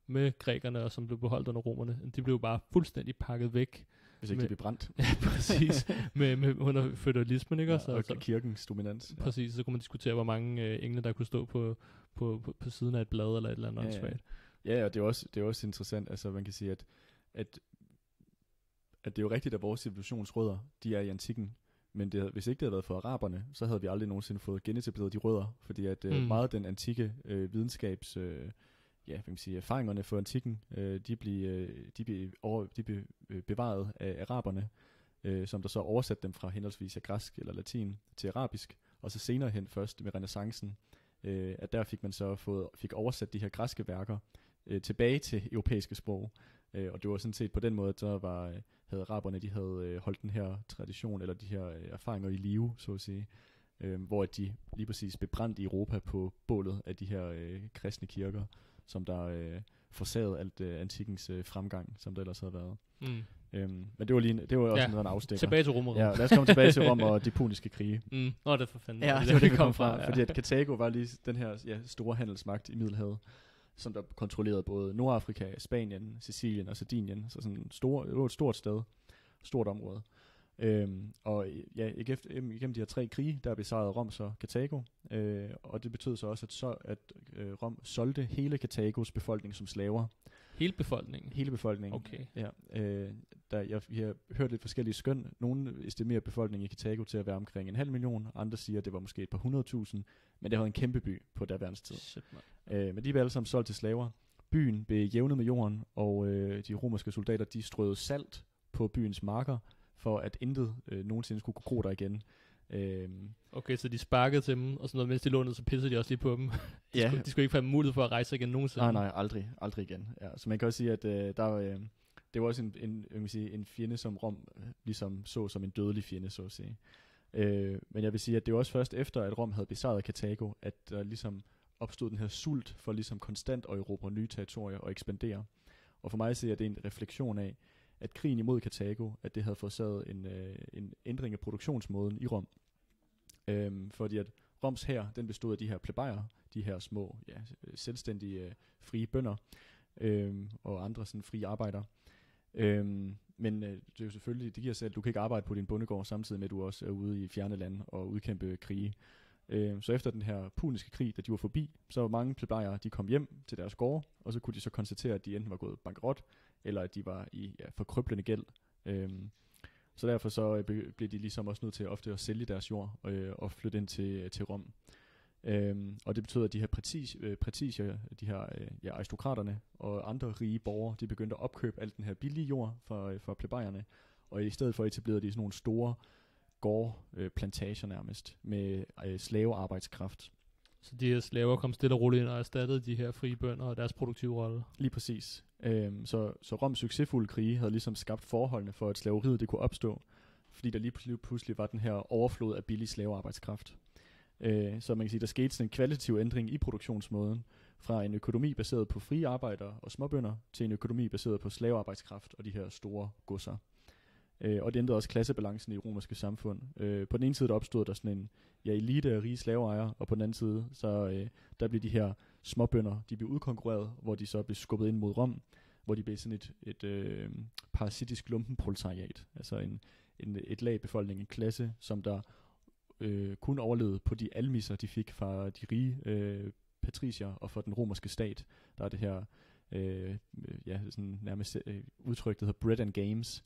med grækerne og som blev beholdt under romerne, de blev bare fuldstændig pakket væk. Hvis ikke de blev brændt. Ja, præcis. med under feudalismen, ikke? Ja, og kirkens dominans. Ja. Præcis, så kunne man diskutere, hvor mange engle, der kunne stå på siden af et blad eller et eller andet åndssvagt. Ja, og det er også interessant, altså man kan sige, at det er jo rigtigt, at vores civilisationsrødder, de er i antikken, men hvis ikke det havde været for araberne, så havde vi aldrig nogensinde fået genetableret de rødder, fordi at meget af den antikke videnskabs erfaringerne for antikken, de blev bevaret af araberne, som der så oversatte dem fra henholdsvis græsk eller latin til arabisk, og så senere hen først med renæssancen, at der fik man så fik oversat de her græske værker tilbage til europæiske sprog. Og det var sådan set på den måde, at havde araberne, de havde holdt den her tradition, eller de her erfaringer i live, så at sige, hvor de lige præcis blev brændt i Europa på bålet af de her kristne kirker, som der forsagede alt antikkens fremgang, som der ellers havde været. Men det var også noget en afstikker. Tilbage til Rom. Ja, lad os komme tilbage til Rom og de puniske krige. Det er for fanden. Ja, det var det, kom fra. Ja. Fordi at Karthago var lige den her store handelsmagt i Middelhavet, som der kontrollerede både Nordafrika, Spanien, Sicilien og Sardinien. Så sådan det var et stort sted, stort område. Og ja, igennem de her 3 krige, der besejrede Rom så Karthago. Og det betød så også, at Rom solgte hele Karthagos befolkning som slaver. Hele befolkningen? Hele befolkningen. Okay. Ja, jeg har hørt lidt forskellige skøn. Nogle estimerer befolkningen i Karthago til at være omkring 500.000. Andre siger, at det var måske et par 100.000. Men det var en kæmpe by på daværens tid. Shit, men de var alle sammen solgt til slaver. Byen blev jævnet med jorden, og de romerske soldater, de strøede salt på byens marker, for at intet nogensinde skulle gro der igen. Okay, så de sparkede til dem, og sådan noget, mens de lå ned, så pissede de også lige på dem. De skulle ikke få mulighed for at rejse igen nogensinde. Nej, aldrig igen. Ja, så man kan også sige, at det var også en fjende, som Rom ligesom så som en dødelig fjende, så at sige. Men jeg vil sige, at det var også først efter, at Rom havde besejret Karthago, at der ligesom opstod den her sult for ligesom konstant at erobre nye territorier og ekspandere. Og for mig ser jeg, det er en refleksion af, at krigen imod Karthago, at det havde forårsaget en ændring af produktionsmåden i Rom. Fordi at Roms hær, den bestod af de her plebejer, de her små, selvstændige, frie bønder, og andre sådan frie arbejdere. Men det er jo selvfølgelig, det giver sig, at du kan ikke arbejde på din bondegård, samtidig med, at du også er ude i fjerne lande og udkæmpe krige. Så efter den her puniske krig, da de var forbi, så var mange plebejere, de kom hjem til deres gårde, og så kunne de så konstatere, at de enten var gået bankerot, eller at de var i forkrøblende gæld. Så derfor så blev de ligesom også nødt til ofte at sælge deres jord og flytte ind til Rom. Og det betød, at de her prætisier, de her aristokraterne og andre rige borgere, de begyndte at opkøbe alt den her billige jord for plebejerne, og i stedet for etablerede de sådan nogle store gårdplantager nærmest med slavearbejdskraft. Så de her slaver kom stille og roligt ind og erstattede de her frie bønder og deres produktive rolle. Lige præcis. Så Roms succesfulde krige havde ligesom skabt forholdene for, at slaveriet det kunne opstå, fordi der lige pludselig var den her overflod af billig slavearbejdskraft. Så man kan sige, der skete sådan en kvalitativ ændring i produktionsmåden, fra en økonomi baseret på frie arbejdere og småbønder, til en økonomi baseret på slavearbejdskraft og de her store godser. Og det ændrede også klassebalancen i romerske samfund. På den ene side der opstod der sådan en elite af rige slaveejere, og på den anden side så der blev de her småbønder, de blev udkonkurreret, hvor de så blev skubbet ind mod Rom, hvor de blev sådan et parasitisk lumpenproletariat, altså et lag befolkning, en klasse, som der kun overlevede på de almisser, de fik fra de rige patricier og fra den romerske stat. Der er det her sådan nærmest udtryk, der hedder bread and games,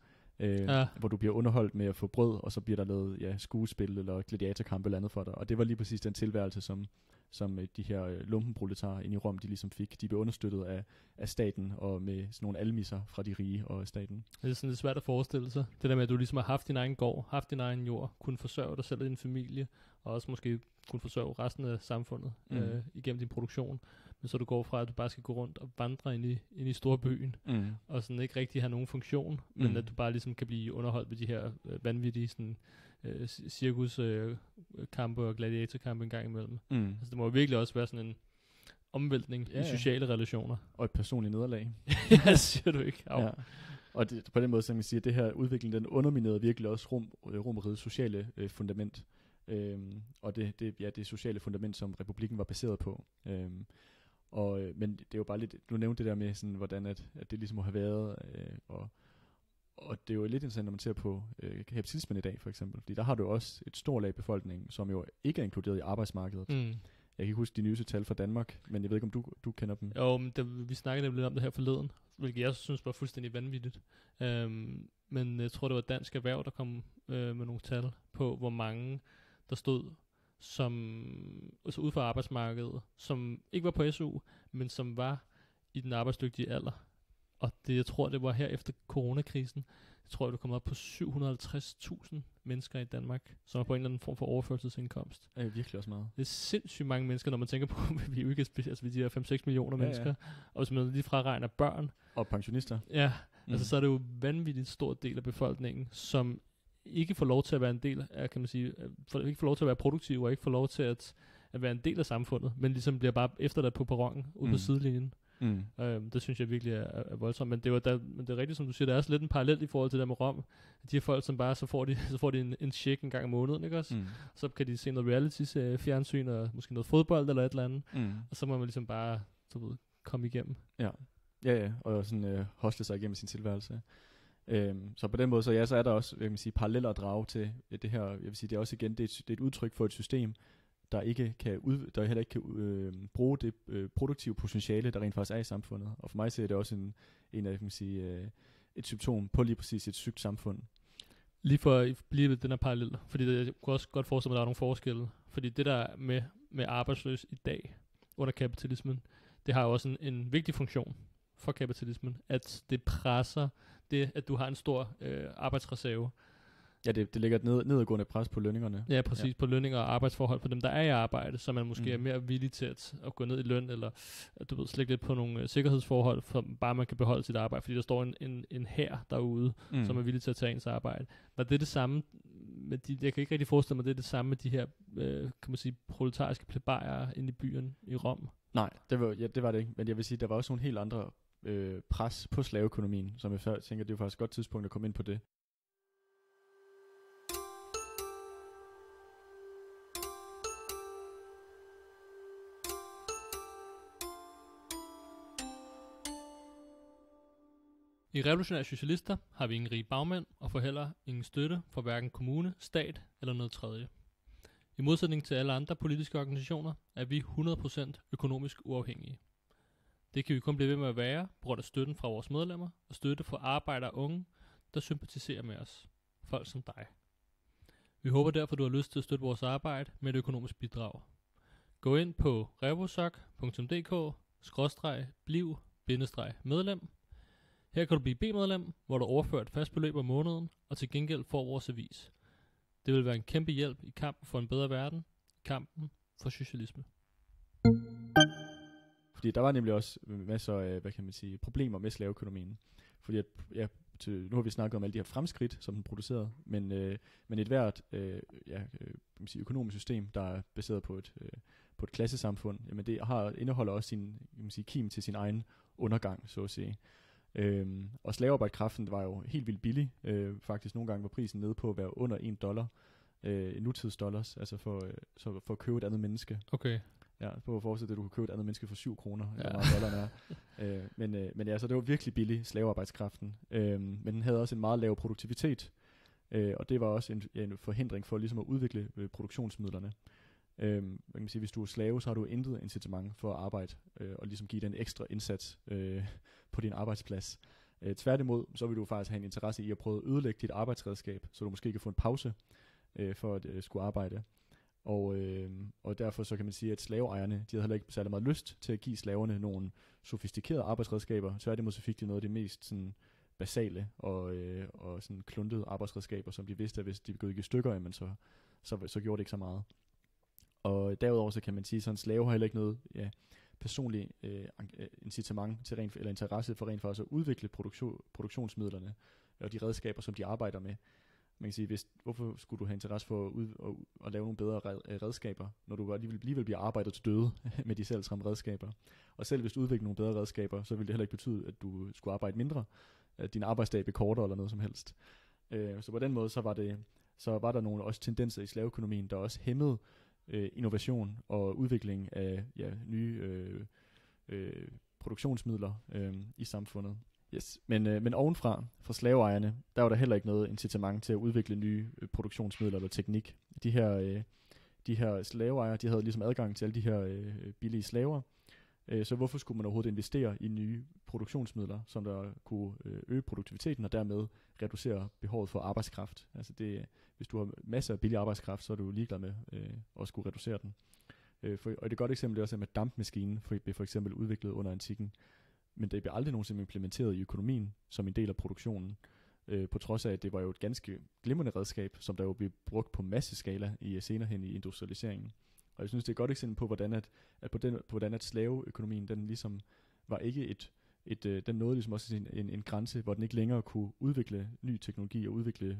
hvor du bliver underholdt med at få brød, og så bliver der lavet skuespil eller gladiatorkamp eller andet for dig. Og det var lige præcis den tilværelse, som de her lumpenproletarer inde i Rom, de ligesom fik. De blev understøttet af staten og med sådan nogle almisser fra de rige og staten. Det er sådan lidt svært at forestille sig. Det der med, at du ligesom har haft din egen gård, haft din egen jord, kunne forsørge dig selv og din familie, og også måske kunne forsørge resten af samfundet igennem din produktion. Men så du går fra, at du bare skal gå rundt og vandre ind i storbyen, og sådan ikke rigtig have nogen funktion, men at du bare ligesom kan blive underholdt ved de her vanvittige sådan, cirkuskampe og gladiatorkampe en gang imellem. Altså det må virkelig også være sådan en omvæltning i sociale relationer. Og et personligt nederlag. Ja, siger du ikke. Ja. Og det, på den måde, som jeg siger, det her udvikling, den underminerede virkelig også Romerrigets sociale fundament. Og det sociale fundament, som republikken var baseret på. Men det er jo bare lidt, du nævnte det der med, sådan, hvordan at det ligesom må have været, og det er jo lidt interessant, når man ser på kapitalismen i dag, for eksempel. Fordi der har du også et stort lag af befolkningen, som jo ikke er inkluderet i arbejdsmarkedet. Jeg kan ikke huske de nyeste tal fra Danmark, men jeg ved ikke, om du kender dem. Jo, men vi snakkede lidt om det her forleden, hvilket jeg synes var fuldstændig vanvittigt. Men jeg tror, det var Dansk Erhverv, der kom med nogle tal på, hvor mange der stod som altså ude for arbejdsmarkedet, som ikke var på SU, men som var i den arbejdsdygtige alder. Og jeg tror, det var her efter coronakrisen. jeg tror, det kommer op på 750.000 mennesker i Danmark, som er på en eller anden form for overførselsindkomst. Det er virkelig også meget. Det er sindssygt mange mennesker, når man tænker på, at vi er jo ikke altså, vi er 5-6 millioner mennesker, og hvis man lige fraregner børn. Og pensionister. Ja, altså så er det jo en vanvittigt stor del af befolkningen, som ikke får lov til at være en del af, kan man sige, ikke får lov til at være produktiv, og ikke får lov til at være en del af samfundet, men ligesom bliver bare efterladt på perronen, ude på sidelinjen. Det synes jeg virkelig er voldsomt, men det er rigtigt, som du siger, der er også lidt en parallel i forhold til det med Rom. De her folk, som bare, så får de en check en gang om måneden, ikke også? Så kan de se noget reality-fjernsyn, og måske noget fodbold eller et eller andet, og så må man ligesom bare, komme igennem. Ja, og sådan hostle sig igennem sin tilværelse. Så på den måde, så er der også, jeg kan sige, paralleller at drage til det her. Jeg vil sige, det er også igen, det er et udtryk for et system, der heller ikke kan bruge det produktive potentiale, der rent faktisk er i samfundet. Og for mig så er det også en af, kan man sige, et symptom på lige præcis et sygt samfund. Lige for at blive ved den her parallel, fordi jeg kunne også godt forestille mig, at der er nogle forskelle. Fordi det der med arbejdsløs i dag under kapitalismen, det har jo også en vigtig funktion for kapitalismen, at det presser det, at du har en stor arbejdsreserve. Ja, det lægger et nedadgående pres på lønningerne. Ja, præcis, på lønninger og arbejdsforhold for dem, der er i arbejde, så man måske er mere villig til at gå ned i løn, eller slække lidt på nogle sikkerhedsforhold, for bare man kan beholde sit arbejde, fordi der står en hær derude, som er villig til at tage ens arbejde. Var det samme med jeg kan ikke rigtig forestille mig, det er det samme med de her, kan man sige, proletariske plebejere inde i byen i Rom? Nej, det var det ikke, men jeg vil sige, der var også nogle helt andre pres på slaveøkonomien, som jeg tænker, det er faktisk et godt tidspunkt at komme ind på det. I Revolutionære Socialister har vi ingen rige bagmænd og får heller ingen støtte fra hverken kommune, stat eller noget tredje. I modsætning til alle andre politiske organisationer er vi 100% økonomisk uafhængige. Det kan vi kun blive ved med at være, på grund af støtten fra vores medlemmer og støtte fra arbejdere og unge, der sympatiserer med os. Folk som dig. Vi håber derfor, du har lyst til at støtte vores arbejde med et økonomisk bidrag. Gå ind på revosoc.dk/bliv-medlem. Her kan du blive B-medlem, hvor du overfører et fast beløb om måneden, og til gengæld får vores avis. Det vil være en kæmpe hjælp i kampen for en bedre verden, kampen for socialisme. Fordi der var nemlig også masser af, problemer med slaveøkonomien. Fordi nu har vi snakket om alle de her fremskridt, som den producerede, men et hvert økonomisk system, der er baseret på et klassesamfund, jamen det indeholder også sin kim til sin egen undergang, så at sige. Og slavearbejdskraften var jo helt vildt billig. Faktisk nogle gange var prisen nede på at være under $1, nutidsdollars, altså for at købe et andet menneske. Okay. Ja, på at forestille, at du kunne købe et andet menneske for 7 kroner, eller meget dollaren er. Men så det var virkelig billig, slavearbejdskraften. Men den havde også en meget lav produktivitet, og det var også en forhindring for ligesom at udvikle produktionsmidlerne. Man kan sige, hvis du er slave, så har du intet incitament for at arbejde og ligesom give den ekstra indsats på din arbejdsplads. Tværtimod, så vil du faktisk have en interesse i at prøve at ødelægge dit arbejdsredskab, så du måske kan få en pause for at skulle arbejde. Og derfor så kan man sige, at slaveejerne, de havde heller ikke særlig meget lyst til at give slaverne nogle sofistikerede arbejdsredskaber. Tværtimod så fik de noget af det mest sådan basale og sådan kluntede arbejdsredskaber, som de vidste, at hvis de gik i stykker, jamen så gjorde det ikke så meget. Og derudover så kan man sige, at en slave har heller ikke noget personlig incitament til eller interesse for rent faktisk at udvikle produktionsmidlerne og de redskaber, som de arbejder med. Man kan sige, hvorfor skulle du have interesse for at lave nogle bedre redskaber, når du alligevel bliver arbejdet til døde med de selv samme redskaber. Og selv hvis du udvikler nogle bedre redskaber, så ville det heller ikke betyde, at du skulle arbejde mindre, at din arbejdsdag blev kortere eller noget som helst. Så på den måde, så var der nogle også tendenser i slaveøkonomien, der også hæmmede innovation og udvikling af nye produktionsmidler i samfundet. Yes. Men ovenfra, fra slaveejerne, der var der heller ikke noget incitament til at udvikle nye produktionsmidler eller teknik. De her slaveejere, de havde ligesom adgang til alle de her billige slaver. Så hvorfor skulle man overhovedet investere i nye produktionsmidler, som der kunne øge produktiviteten og dermed reducere behovet for arbejdskraft? Altså hvis du har masser af billig arbejdskraft, så er du ligeglad med at skulle reducere den. Og et godt eksempel er også med dampmaskinen, blev for eksempel udviklet under antikken. Men det blev aldrig nogensinde implementeret i økonomien som en del af produktionen. på trods af, at det var jo et ganske glimrende redskab, som der jo blev brugt på masseskala senere hen i industrialiseringen. Og jeg synes, det er et godt eksempel på, hvordan at slaveøkonomien, den ligesom var ikke den nåede ligesom også en grænse, hvor den ikke længere kunne udvikle ny teknologi og udvikle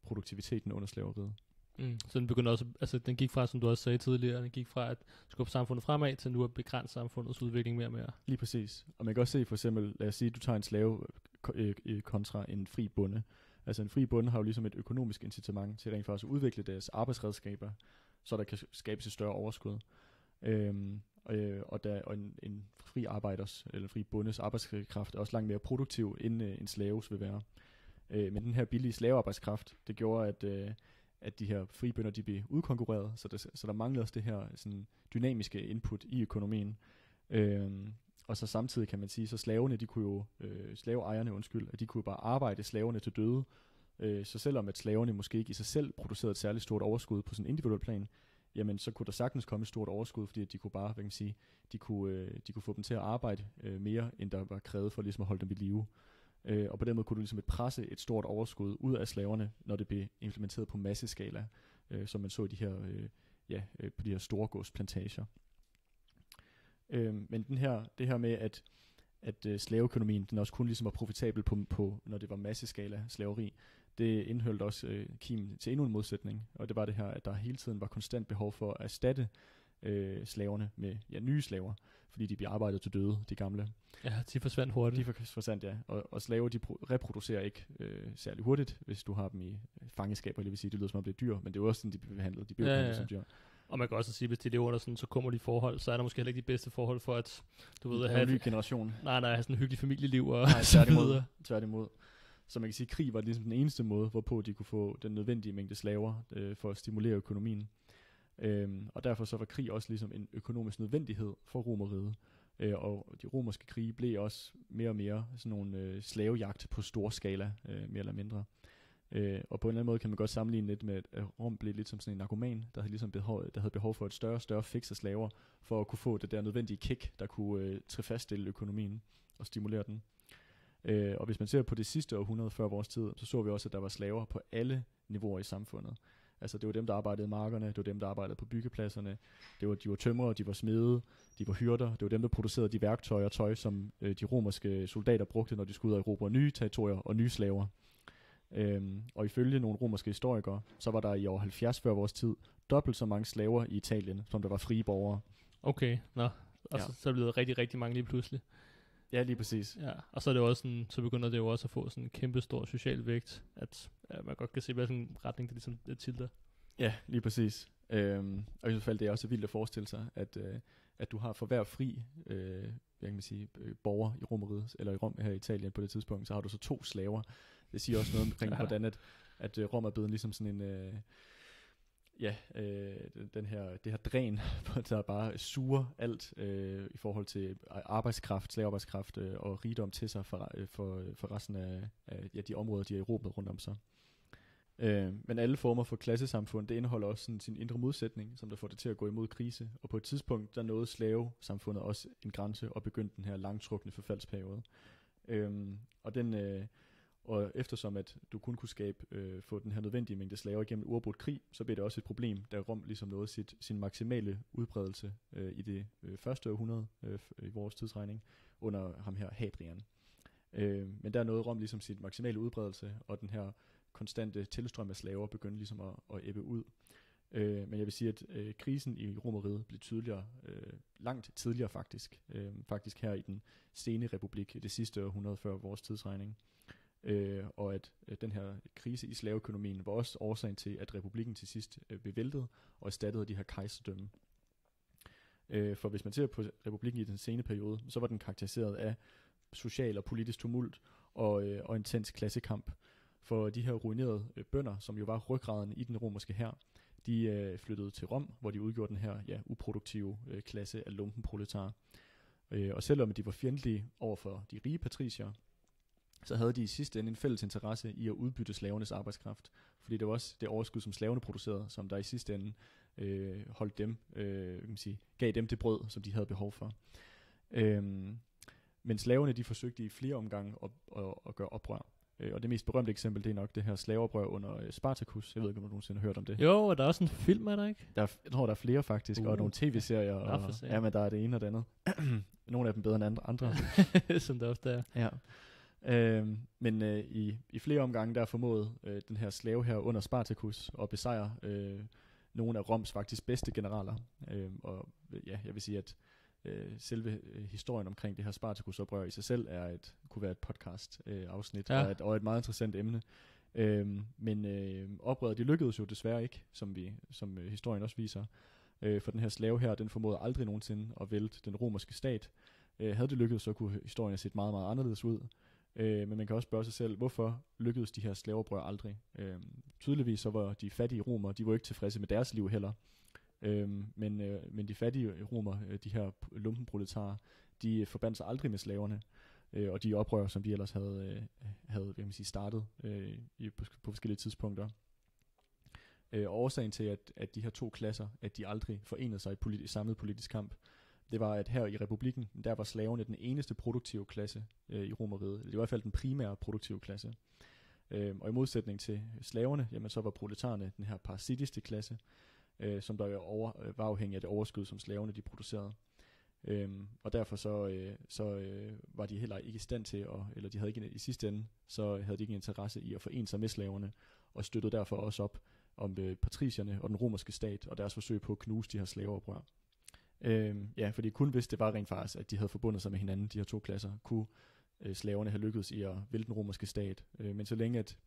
produktiviteten under slaveriet. Så den begyndte også, altså den gik fra, som du også sagde tidligere, den gik fra at skubbe samfundet fremad, til nu at begrænse samfundets udvikling mere og mere. Lige præcis. Og man kan også se for eksempel, lad os sige, at du tager en slave kontra en fri bonde. Altså en fri bonde har jo ligesom et økonomisk incitament til rent faktisk at udvikle deres arbejdsredskaber, så der kan skabes et større overskud. Og en fri arbejders, eller en fri bondes arbejdskraft er også langt mere produktiv, end en slaves vil være. Men den her billige slavearbejdskraft, det gjorde, at de her fribønder, de blev udkonkurreret, så der manglede også det her sådan, dynamiske input i økonomien. Og så samtidig kan man sige, så slaverne, slaveejerne, at de kunne bare arbejde slaverne til døde. Så selvom at slaverne måske ikke i sig selv producerede et særligt stort overskud på sådan en individuel plan, jamen så kunne der sagtens komme et stort overskud, fordi at de kunne bare, hvad kan man sige, de kunne få dem til at arbejde mere, end der var krævet for ligesom at holde dem i live. Og på den måde kunne du ligesom presse et stort overskud ud af slaverne, når det blev implementeret på masseskala, som man så i de her, på de her store godsplantager. Men det her med, at slaveøkonomien, den også kun ligesom var profitabel på når det var masseskala slaveri, det indeholdt også kim til endnu en modsætning, og det var det her, at der hele tiden var konstant behov for at erstatte slaverne med nye slaver, fordi de bliver arbejdet til døde, de gamle. Ja, de forsvandt hurtigt. De forsvandt, ja. Og slaver, de reproducerer ikke særlig hurtigt, hvis du har dem i fangenskaber, eller vil sige, det lyder som om det er dyr, men det er jo også sådan, de bliver behandlet. De bliver behandlet som dyr. Og man kan også sige, hvis de lever under sådan så kummerlige forhold, så er der måske heller ikke de bedste forhold for at, du ved, have en ny generation. Nej, have sådan en hyggelig familieliv og så videre. Tværtimod. Så man kan sige, at krig var ligesom den eneste måde, hvorpå de kunne få den nødvendige mængde slaver for at stimulere økonomien. Og derfor så var krig også ligesom en økonomisk nødvendighed for Romerriget. Og de romerske krige blev også mere og mere sådan nogle slavejagt på stor skala, mere eller mindre. Og på en eller anden måde kan man godt sammenligne lidt med, at Rom blev lidt som sådan en narkoman, der havde behov for et større fix af slaver, for at kunne få det der nødvendige kick, der kunne tilfredsstille økonomien og stimulere den. Og hvis man ser på det sidste århundrede før vores tid, så vi også, at der var slaver på alle niveauer i samfundet. Altså det var dem, der arbejdede i markerne, det var dem, der arbejdede på byggepladserne, de var tømrere, de var smede, de var hyrder, det var dem, der producerede de værktøjer og tøj, som de romerske soldater brugte, når de skulle ud og erobre nye territorier og nye slaver. Og ifølge nogle romerske historikere, så var der i år 70 før vores tid dobbelt så mange slaver i Italien, som der var frie borgere. Okay, og så er det blevet rigtig, rigtig mange lige pludselig. Ja, lige præcis. Ja, og så er det også sådan, så begynder det jo også at få sådan en kæmpe stor social vægt, at man godt kan se, hvad sådan en retning det ligesom tilter. Ja, lige præcis. Og i hvert fald det er også vildt at forestille sig, at du har for hver fri borger i Romerriget, eller i Rom her i Italien på det tidspunkt, så har du så 2 slaver. Det siger også noget omkring, hvordan at Rom er blevet ligesom sådan en det her dræn, der bare suger alt i forhold til slavearbejdskraft og rigdom til sig for resten af de områder, de har erobret rundt om sig. Men alle former for klassesamfund, det indeholder også sådan sin indre modsætning, som der får det til at gå imod krise. Og på et tidspunkt, der nåede slavesamfundet også en grænse og begyndte den her langtrukne forfaldsperiode. Og eftersom at du kun kunne få den her nødvendige mængde slaver gennem uafbrudt krig, så blev det også et problem, da Rom ligesom nåede sin maksimale udbredelse i det første århundrede i vores tidsregning, under ham her Hadrian. Men der nåede Rom ligesom sin maksimale udbredelse, og den her konstante tilstrøm af slaver begyndte ligesom at ebbe ud. Men jeg vil sige, at krisen i Romerriget blev tydeligere, langt tidligere faktisk. Faktisk her i den sene republik, det sidste århundrede før vores tidsregning. Og at den her krise i slaveøkonomien var også årsagen til, at republikken til sidst blev væltet og erstattede de her kejserdømme. For hvis man ser på republikken i den sene periode, så var den karakteriseret af social og politisk tumult og intens klassekamp. For de her ruinerede bønder, som jo var ryggraden i den romerske hær, de flyttede til Rom, hvor de udgjorde den her uproduktive klasse af lumpenproletarer. Og selvom de var fjendtlige over for de rige patricier, så havde de i sidste ende en fælles interesse i at udbytte slavernes arbejdskraft. Fordi det var også det overskud, som slaverne producerede, som der i sidste ende holdt dem, gav dem det brød, som de havde behov for. Men slaverne, de forsøgte i flere omgange at gøre oprør. Og det mest berømte eksempel, det er nok det her slaveoprør under Spartacus. Jeg ved ikke, om du nogensinde har hørt om det. Jo, og der er også en film, er der ikke? Jeg tror, der er flere faktisk, og nogle tv-serier. Og, ja, men der er det ene og det andet. Nogle af dem bedre end andre. Som det ofte er. Ja. Men i flere omgange, der formåede den her slave her under Spartacus at besejre nogle af Roms faktisk bedste generaler. Og ja, jeg vil sige, at selve historien omkring det her Spartacus-oprør i sig selv kunne være et podcast-afsnit, og et meget interessant emne. Men oprøret, de lykkedes jo desværre ikke, som historien også viser. For den her slave her, den formåede aldrig nogensinde at vælte den romerske stat. Havde det lykkedes, så kunne historien have set meget, meget anderledes ud. Men man kan også spørge sig selv, hvorfor lykkedes de her slaveoprør aldrig? Tydeligvis så var de fattige romere, de var ikke tilfredse med deres liv heller. Men de fattige romer, de her lumpenproletarer, de forbandt sig aldrig med slaverne. Og de oprør, som de ellers havde startet på forskellige tidspunkter. Og årsagen til, at de her to klasser, at de aldrig forenede sig i samlet politisk kamp, det var, at her i republikken, der var slaverne den eneste produktive klasse i Romeriet. Det var i hvert fald den primære produktive klasse. Og i modsætning til slaverne, jamen så var proletarerne den her parasitiske klasse, som der var afhængig af det overskud, som slaverne de producerede. Og derfor så var de heller ikke i stand til, eller de havde ikke i sidste ende, så havde de ikke en interesse i at forene sig med slaverne, og støttede derfor også op om patricierne og den romerske stat, og deres forsøg på at knuse de her slaveoprør. Ja, fordi kun hvis det var rent faktisk, at de havde forbundet sig med hinanden, de her to klasser, kunne slaverne have lykkedes i at vælte den romerske stat. Men så længe at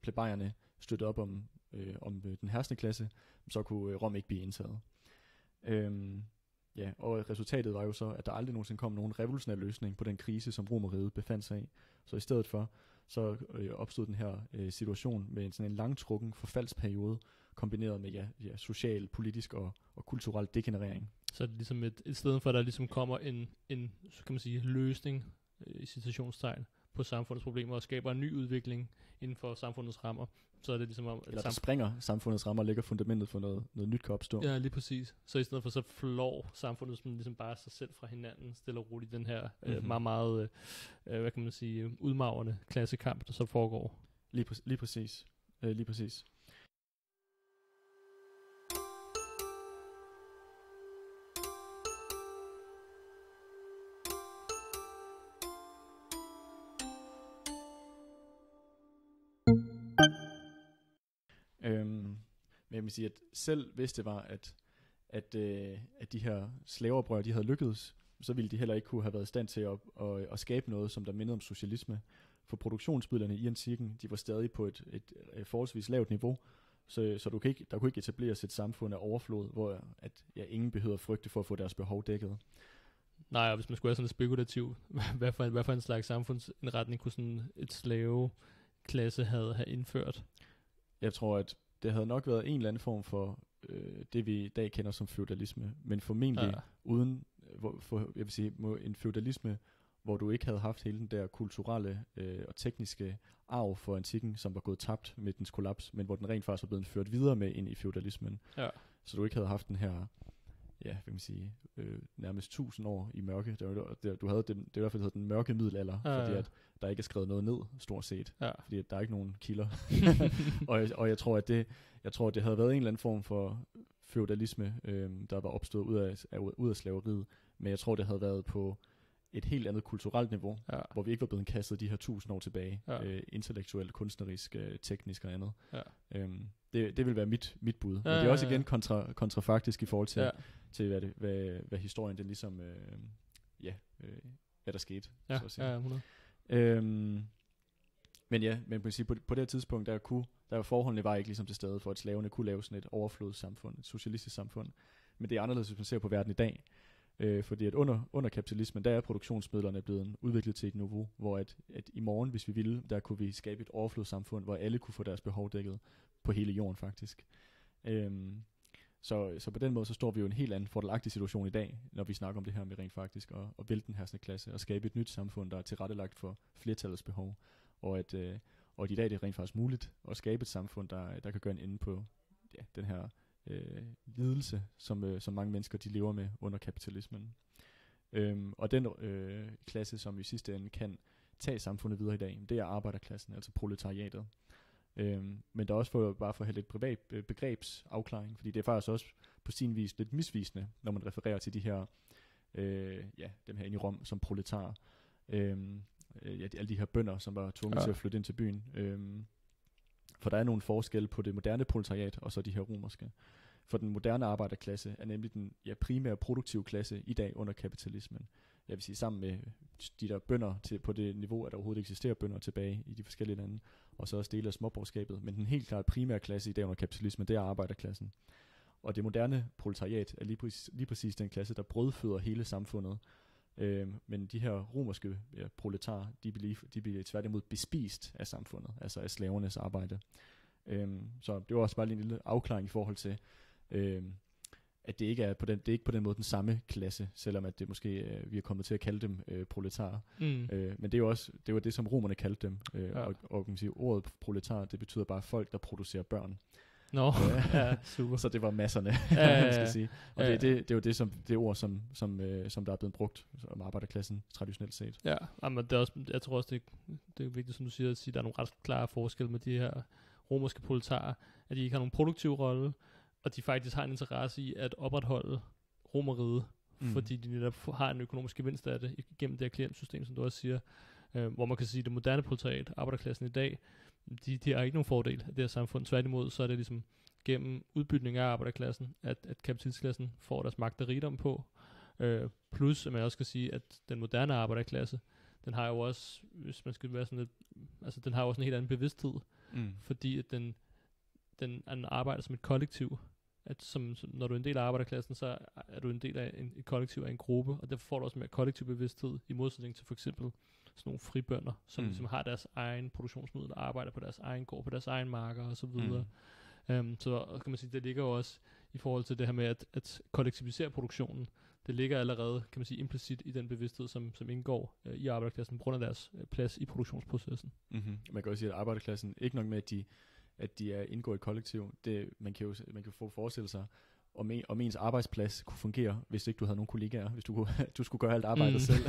plebejerne støttede op om den herskende klasse, så kunne Rom ikke blive indtaget. Ja, og resultatet var jo så, at der aldrig nogensinde kom nogen revolutionær løsning på den krise, som Romeriet befandt sig i. Så i stedet for, så opstod den her situation med sådan en langtrukken forfaldsperiode, kombineret med social, politisk og kulturel degenerering. Så er det ligesom et sted for, at der ligesom kommer en så kan man sige, løsning i citationstegn på samfundets problemer og skaber en ny udvikling inden for samfundets rammer. Så er det ligesom om... Eller der springer samfundets rammer og lægger fundamentet for noget nyt kan opstå. Ja, lige præcis. Så i stedet for, så flår samfundet ligesom bare sig selv fra hinanden, stille og roligt den her meget, meget, hvad kan man sige, udmagrende klassekamp, der så foregår. Lige præcis. Lige præcis. Men jeg vil sige, at selv hvis det var, at de her slaveoprør, de havde lykkedes, så ville de heller ikke kunne have været i stand til at skabe noget, som der mindede om socialisme. For produktionsmidlerne i antikken, de var stadig på et forholdsvis lavt niveau, så der kunne ikke etableres et samfund af overflod, hvor ingen behøvede at frygte for at få deres behov dækket. Nej, og hvis man skulle være sådan spekulativ, hvad for en slags samfundsindretning kunne sådan et slaveklasse have indført? Jeg tror, at det havde nok været en eller anden form for det, vi i dag kender som feudalisme, men formentlig uden, jeg vil sige, en feudalisme, hvor du ikke havde haft hele den der kulturelle og tekniske arv for antikken, som var gået tabt med dens kollaps, men hvor den rent faktisk var blevet ført videre med ind i feudalismen. Ja. Så du ikke havde haft den her, ja, hvad kan man sige, nærmest 1000 år i mørke. Du havde det i hvert fald hedder den mørke middelalder, fordi at der ikke er skrevet noget ned, stort set. Ja. Fordi at der er ikke nogen kilder. og jeg tror, at det havde været en eller anden form for feudalisme, der var opstået ud af slaveriet. Men jeg tror, det havde været på et helt andet kulturelt niveau, hvor vi ikke var blevet kastet de her 1000 år tilbage, intellektuelt, kunstnerisk, teknisk og andet. Ja. Det vil være mit bud. Men det er også igen kontrafaktisk i forhold til hvad historien den ligesom, hvad der skete. Ja, så at sige. 100. Men på det her tidspunkt, der forholdene var ikke ligesom til stede for, at slaverne kunne lave sådan et overflodssamfund, et socialistisk samfund. Men det er anderledes, hvis man ser på verden i dag. Fordi at under kapitalismen, der er produktionsmidlerne blevet udviklet til et niveau, hvor at i morgen, hvis vi ville, der kunne vi skabe et overflodssamfund, hvor alle kunne få deres behov dækket på hele jorden faktisk. Så på den måde, så står vi jo i en helt anden fordelagtig situation i dag, når vi snakker om det her med rent faktisk at vælte den herskende klasse og skabe et nyt samfund, der er tilrettelagt for flertallets behov. Og at i dag det er rent faktisk muligt at skabe et samfund, der kan gøre en ende på den her lidelse, som mange mennesker de lever med under kapitalismen. Og den klasse, som i sidste ende kan tage samfundet videre i dag, det er arbejderklassen, altså proletariatet. Men der er også bare for at have lidt privat begrebsafklaring, fordi det er faktisk også på sin vis lidt misvisende, når man refererer til de her, dem her inde i Rom som proletarer. Alle de her bønder, som var tvunget til at flytte ind til byen. For der er nogle forskelle på det moderne proletariat og så de her romerske. For den moderne arbejderklasse er nemlig den primære produktive klasse i dag under kapitalismen. Jeg vil sige sammen med de der bønder på det niveau, at der overhovedet eksisterer bønder tilbage i de forskellige lande, og så også dele af småborgerskabet. Men den helt klart primære klasse i dag under kapitalismen, det er arbejderklassen. Og det moderne proletariat er lige præcis den klasse, der brødføder hele samfundet. Men de her romerske proletarer, de bliver tværtimod bespist af samfundet, altså af slavernes arbejde. Så det var også bare en lille afklaring i forhold til, at det ikke er på den måde den samme klasse, selvom at det måske vi er kommet til at kalde dem proletarer. Men det er jo det som romerne kaldte dem. Og kan man sige, ordet proletar, det betyder bare folk, der producerer børn. Super. Så det var masserne, man skal sige. Og det er jo det ord, som der er blevet brugt om arbejderklassen traditionelt set. Ja, men det er også, jeg tror også, det er vigtigt, som du siger, at sige, at der er nogle ret klare forskelle med de her romerske proletarer, at de ikke har nogen produktiv rolle, og de faktisk har en interesse i at opretholde Romeriet, fordi de netop har en økonomisk gevinst af det igennem det her klientsystem, som du også siger, hvor man kan sige, at det moderne proletariat, arbejderklassen i dag, de har ikke nogen fordel af det her samfund. Tværtimod, så er det ligesom gennem udbytning af arbejderklassen, at kapitalistklassen får deres magt og rigdom på. Plus, at man også skal sige, at den moderne arbejderklasse, den har jo også, hvis man skal være sådan lidt, altså den har jo også en helt anden bevidsthed, fordi at den arbejder som et kollektiv. At når du er en del af arbejderklassen, så er du en del af et kollektiv af en gruppe, og derfor får du også mere kollektiv bevidsthed, i modsætning til for eksempel sådan nogle fribønder, som har deres egen produktionsmiddel, arbejder på deres egen gård, på deres egen marker og så videre. Så kan man sige, det ligger jo også i forhold til det her med at kollektivisere produktionen. Det ligger allerede, kan man sige, implicit i den bevidsthed, som indgår i arbejderklassen på grund af deres plads i produktionsprocessen. Man kan også sige, at arbejderklassen, ikke nok med, at de er indgået i et kollektiv, man kan få forestille sig, om ens arbejdsplads kunne fungere, hvis ikke du havde nogen kollegaer, hvis du skulle gøre alt arbejdet selv.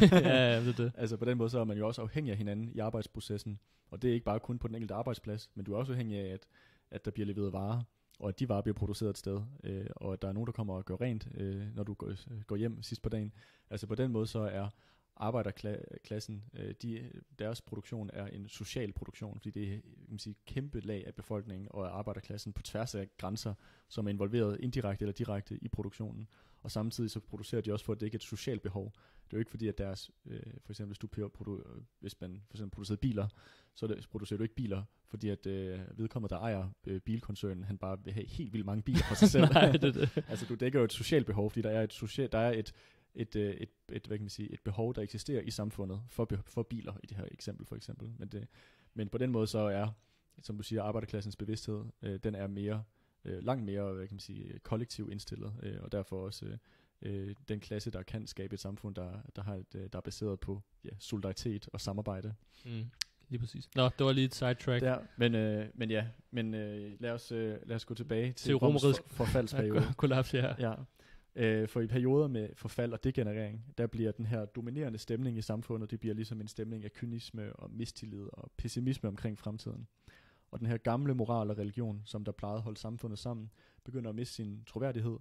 det. Altså på den måde, så er man jo også afhængig af hinanden i arbejdsprocessen, og det er ikke bare kun på den enkelte arbejdsplads, men du er også afhængig af, at der bliver leveret varer, og at de varer bliver produceret et sted, og at der er nogen, der kommer og gør rent, når du går hjem sidst på dagen. Altså på den måde, så er arbejderklassen, deres produktion er en social produktion, fordi det er kæmpe lag af befolkningen og arbejderklassen på tværs af grænser, som er involveret indirekte eller direkte i produktionen. Og samtidig så producerer de også for, at det ikke er et socialt behov. Det er jo ikke fordi, at deres, for eksempel hvis man for eksempel producerer biler, så producerer du ikke biler, fordi at vedkommende, der ejer bilkoncernen, han bare vil have helt vildt mange biler for sig selv. Nej, det. Altså du dækker jo et socialt behov, fordi der er et hvad kan man sige, et behov, der eksisterer i samfundet for biler i det her eksempel for eksempel. Men på den måde så er, som du siger, arbejderklassens bevidsthed, den er mere langt mere, hvad kan man sige, kollektiv indstillet, og derfor også den klasse, der kan skabe et samfund, der er baseret på solidaritet og samarbejde. Lige præcis. Nå, det var lige et sidetrack. Der, men lad os gå tilbage til Romeriets forfaldsperiode. Kollaps, ja. For i perioder med forfald og degenerering, der bliver den her dominerende stemning i samfundet, det bliver ligesom en stemning af kynisme og mistillid og pessimisme omkring fremtiden. Og den her gamle moral og religion, som der plejede at holde samfundet sammen, begynder at miste sin troværdighed,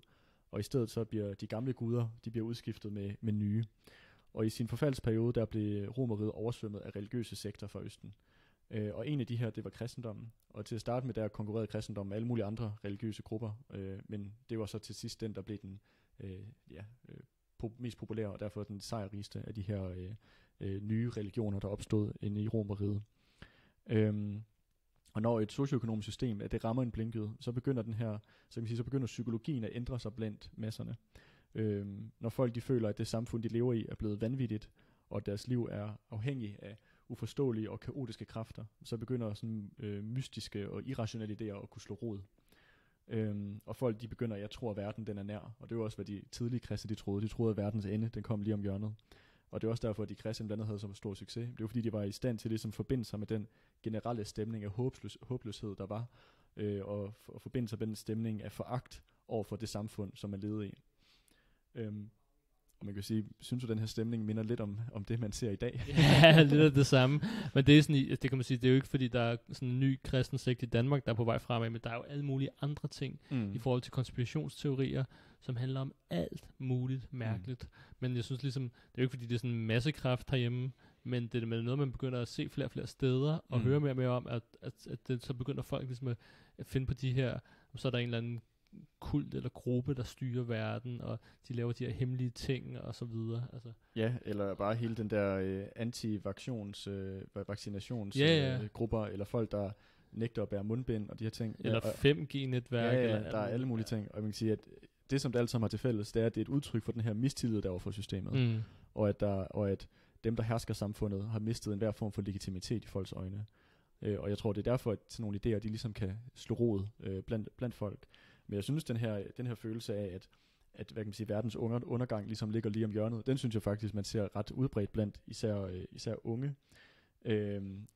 og i stedet så bliver de gamle guder, de bliver udskiftet med nye. Og i sin forfaldsperiode, der blev Romeriet oversvømmet af religiøse sekter fra Østen. Og en af de her, det var kristendommen. Og til at starte med, der konkurrerede kristendommen med alle mulige andre religiøse grupper. Men det var så til sidst den, der blev den mest populære, og derfor den sejrrigeste af de her nye religioner, der opstod inde i Romeriet. Og når et socioøkonomisk system, det rammer en blinkede, så begynder psykologien at ændre sig blandt masserne. Når folk de føler, at det samfund, de lever i, er blevet vanvittigt, og at deres liv er afhængig af uforståelige og kaotiske kræfter, så begynder sådan mystiske og irrationelle idéer at kunne slå rod. Og folk de begynder, jeg tror, at verden den er nær. Og det var også, hvad de tidlige kristne de troede. De troede, at verdens ende den kom lige om hjørnet. Og det er også derfor, at de kristne blandt andet havde så stor succes. Det var fordi, de var i stand til ligesom at forbinde sig med den generelle stemning af håbløshed, der var, og forbinde sig med den stemning af foragt over for det samfund, som man levede i. Og man kan sige, synes du, den her stemning minder lidt om det, man ser i dag? Ja, lidt af det samme. Men det er sådan, det kan man sige, det er jo ikke fordi, der er sådan en ny kristen sekt i Danmark, der er på vej fremad, men der er jo alle mulige andre ting i forhold til konspirationsteorier, som handler om alt muligt mærkeligt. Men jeg synes ligesom, det er jo ikke fordi, det er sådan en masse kraft herhjemme, men det er noget, man begynder at se flere og flere steder, og høre mere og mere om, at det, så begynder folk ligesom at finde på de her, så er der en eller anden kult eller gruppe, der styrer verden, og de laver de her hemmelige ting, og så videre. Altså. Ja, eller bare hele den der anti-vaccinationsgrupper, eller folk, der nægter at bære mundbind, og de her ting. Eller 5G-netværk. Ja, der er alle mulige ting. Og man kan sige, at det, som det alt sammen har til fælles, det er, at det er et udtryk for den her mistillid, der er over for systemet. Og at dem, der hersker samfundet, har mistet enhver form for legitimitet i folks øjne. Og jeg tror, det er derfor, at sådan nogle idéer, de ligesom kan slå rod blandt folk. Men jeg synes, den her følelse af, at hvad kan man sige, verdens undergang ligesom ligger lige om hjørnet, den synes jeg faktisk, man ser ret udbredt blandt især unge.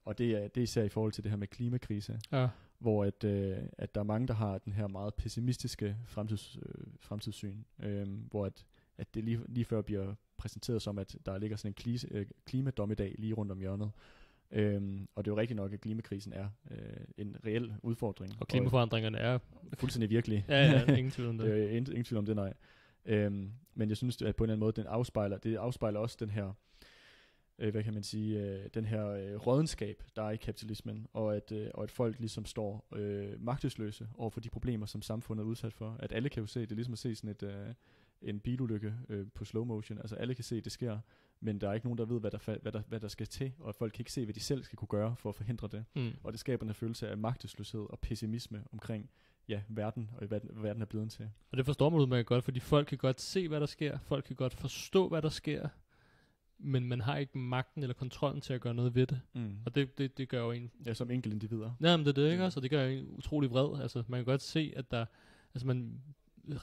Og det er især i forhold til det her med klimakrise, hvor at der er mange, der har den her meget pessimistiske fremtidssyn, hvor at det lige før bliver præsenteret som, at der ligger sådan en klimadommedag lige rundt om hjørnet. Og det er jo rigtigt nok, at klimakrisen er en reel udfordring. Og klimaforandringerne er fuldstændig virkelige. Ja, ingen tvivl om det. Det er ingen tvivl om det, nej. Men jeg synes, at på en eller anden måde, det afspejler også den her, hvad kan man sige, den her rådenskab, der er i kapitalismen, og at folk ligesom står magtesløse over for de problemer, som samfundet er udsat for. At alle kan jo se, det er ligesom at se sådan en bilulykke på slow motion. Altså alle kan se, at det sker, men der er ikke nogen, der ved, hvad der skal til, og folk kan ikke se, hvad de selv skal kunne gøre for at forhindre det. Og det skaber en følelse af magtesløshed og pessimisme omkring verden, og hvad verden er blevet til. Og det forstår man udmærket godt, fordi folk kan godt se, hvad der sker, folk kan godt forstå, hvad der sker, men man har ikke magten eller kontrollen til at gøre noget ved det. Og det gør jo en... Ja, som enkelt individer. Ja, men det er det, ikke også? Og det gør jo en utrolig vred. Altså, man kan godt se, at der... Altså,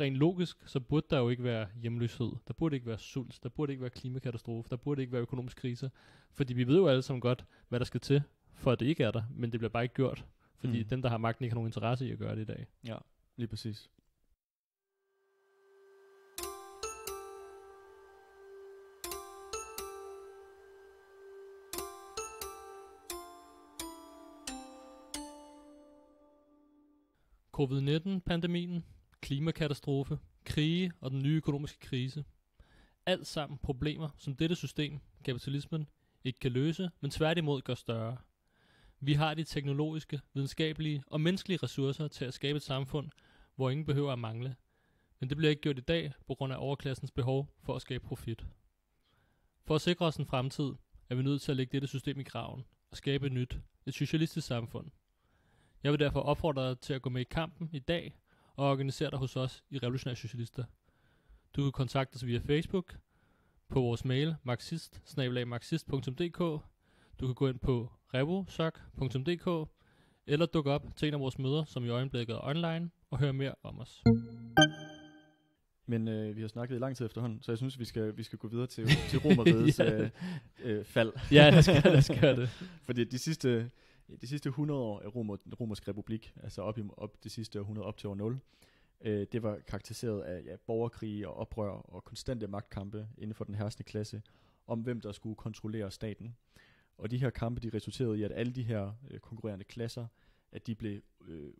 rent logisk, så burde der jo ikke være hjemløshed. Der burde ikke være sult. Der burde ikke være klimakatastrofe. Der burde ikke være økonomisk krise. Fordi vi ved jo alle sammen godt, hvad der skal til, for at det ikke er der. Men det bliver bare ikke gjort. Fordi dem, der har magten, ikke har nogen interesse i at gøre det i dag. Ja, lige præcis. Covid-19-pandemien, klimakatastrofe, krige og den nye økonomiske krise. Alt sammen problemer, som dette system, kapitalismen, ikke kan løse, men tværtimod gør større. Vi har de teknologiske, videnskabelige og menneskelige ressourcer til at skabe et samfund, hvor ingen behøver at mangle. Men det bliver ikke gjort i dag på grund af overklassens behov for at skabe profit. For at sikre os en fremtid, er vi nødt til at lægge dette system i graven og skabe et nyt, et socialistisk samfund. Jeg vil derfor opfordre dig til at gå med i kampen i dag og organisere dig hos os i Revolutionære Socialister. Du kan kontakte os via Facebook, på vores mail marxist@marxist.dk. Du kan gå ind på revosoc.dk eller dukke op til en af vores møder, som i øjeblikket er online, og høre mere om os. Men vi har snakket i lang tid efterhånden, så jeg synes, vi skal gå videre til Romerrigets fald. Ja, det skal det. Fordi de sidste 100 år af Romersk Republik, altså op de sidste 100 op til år 0, det var karakteriseret af borgerkrige og oprør og konstante magtkampe inden for den herskende klasse, om hvem der skulle kontrollere staten. Og de her kampe, de resulterede i, at alle de her konkurrerende klasser, at de blev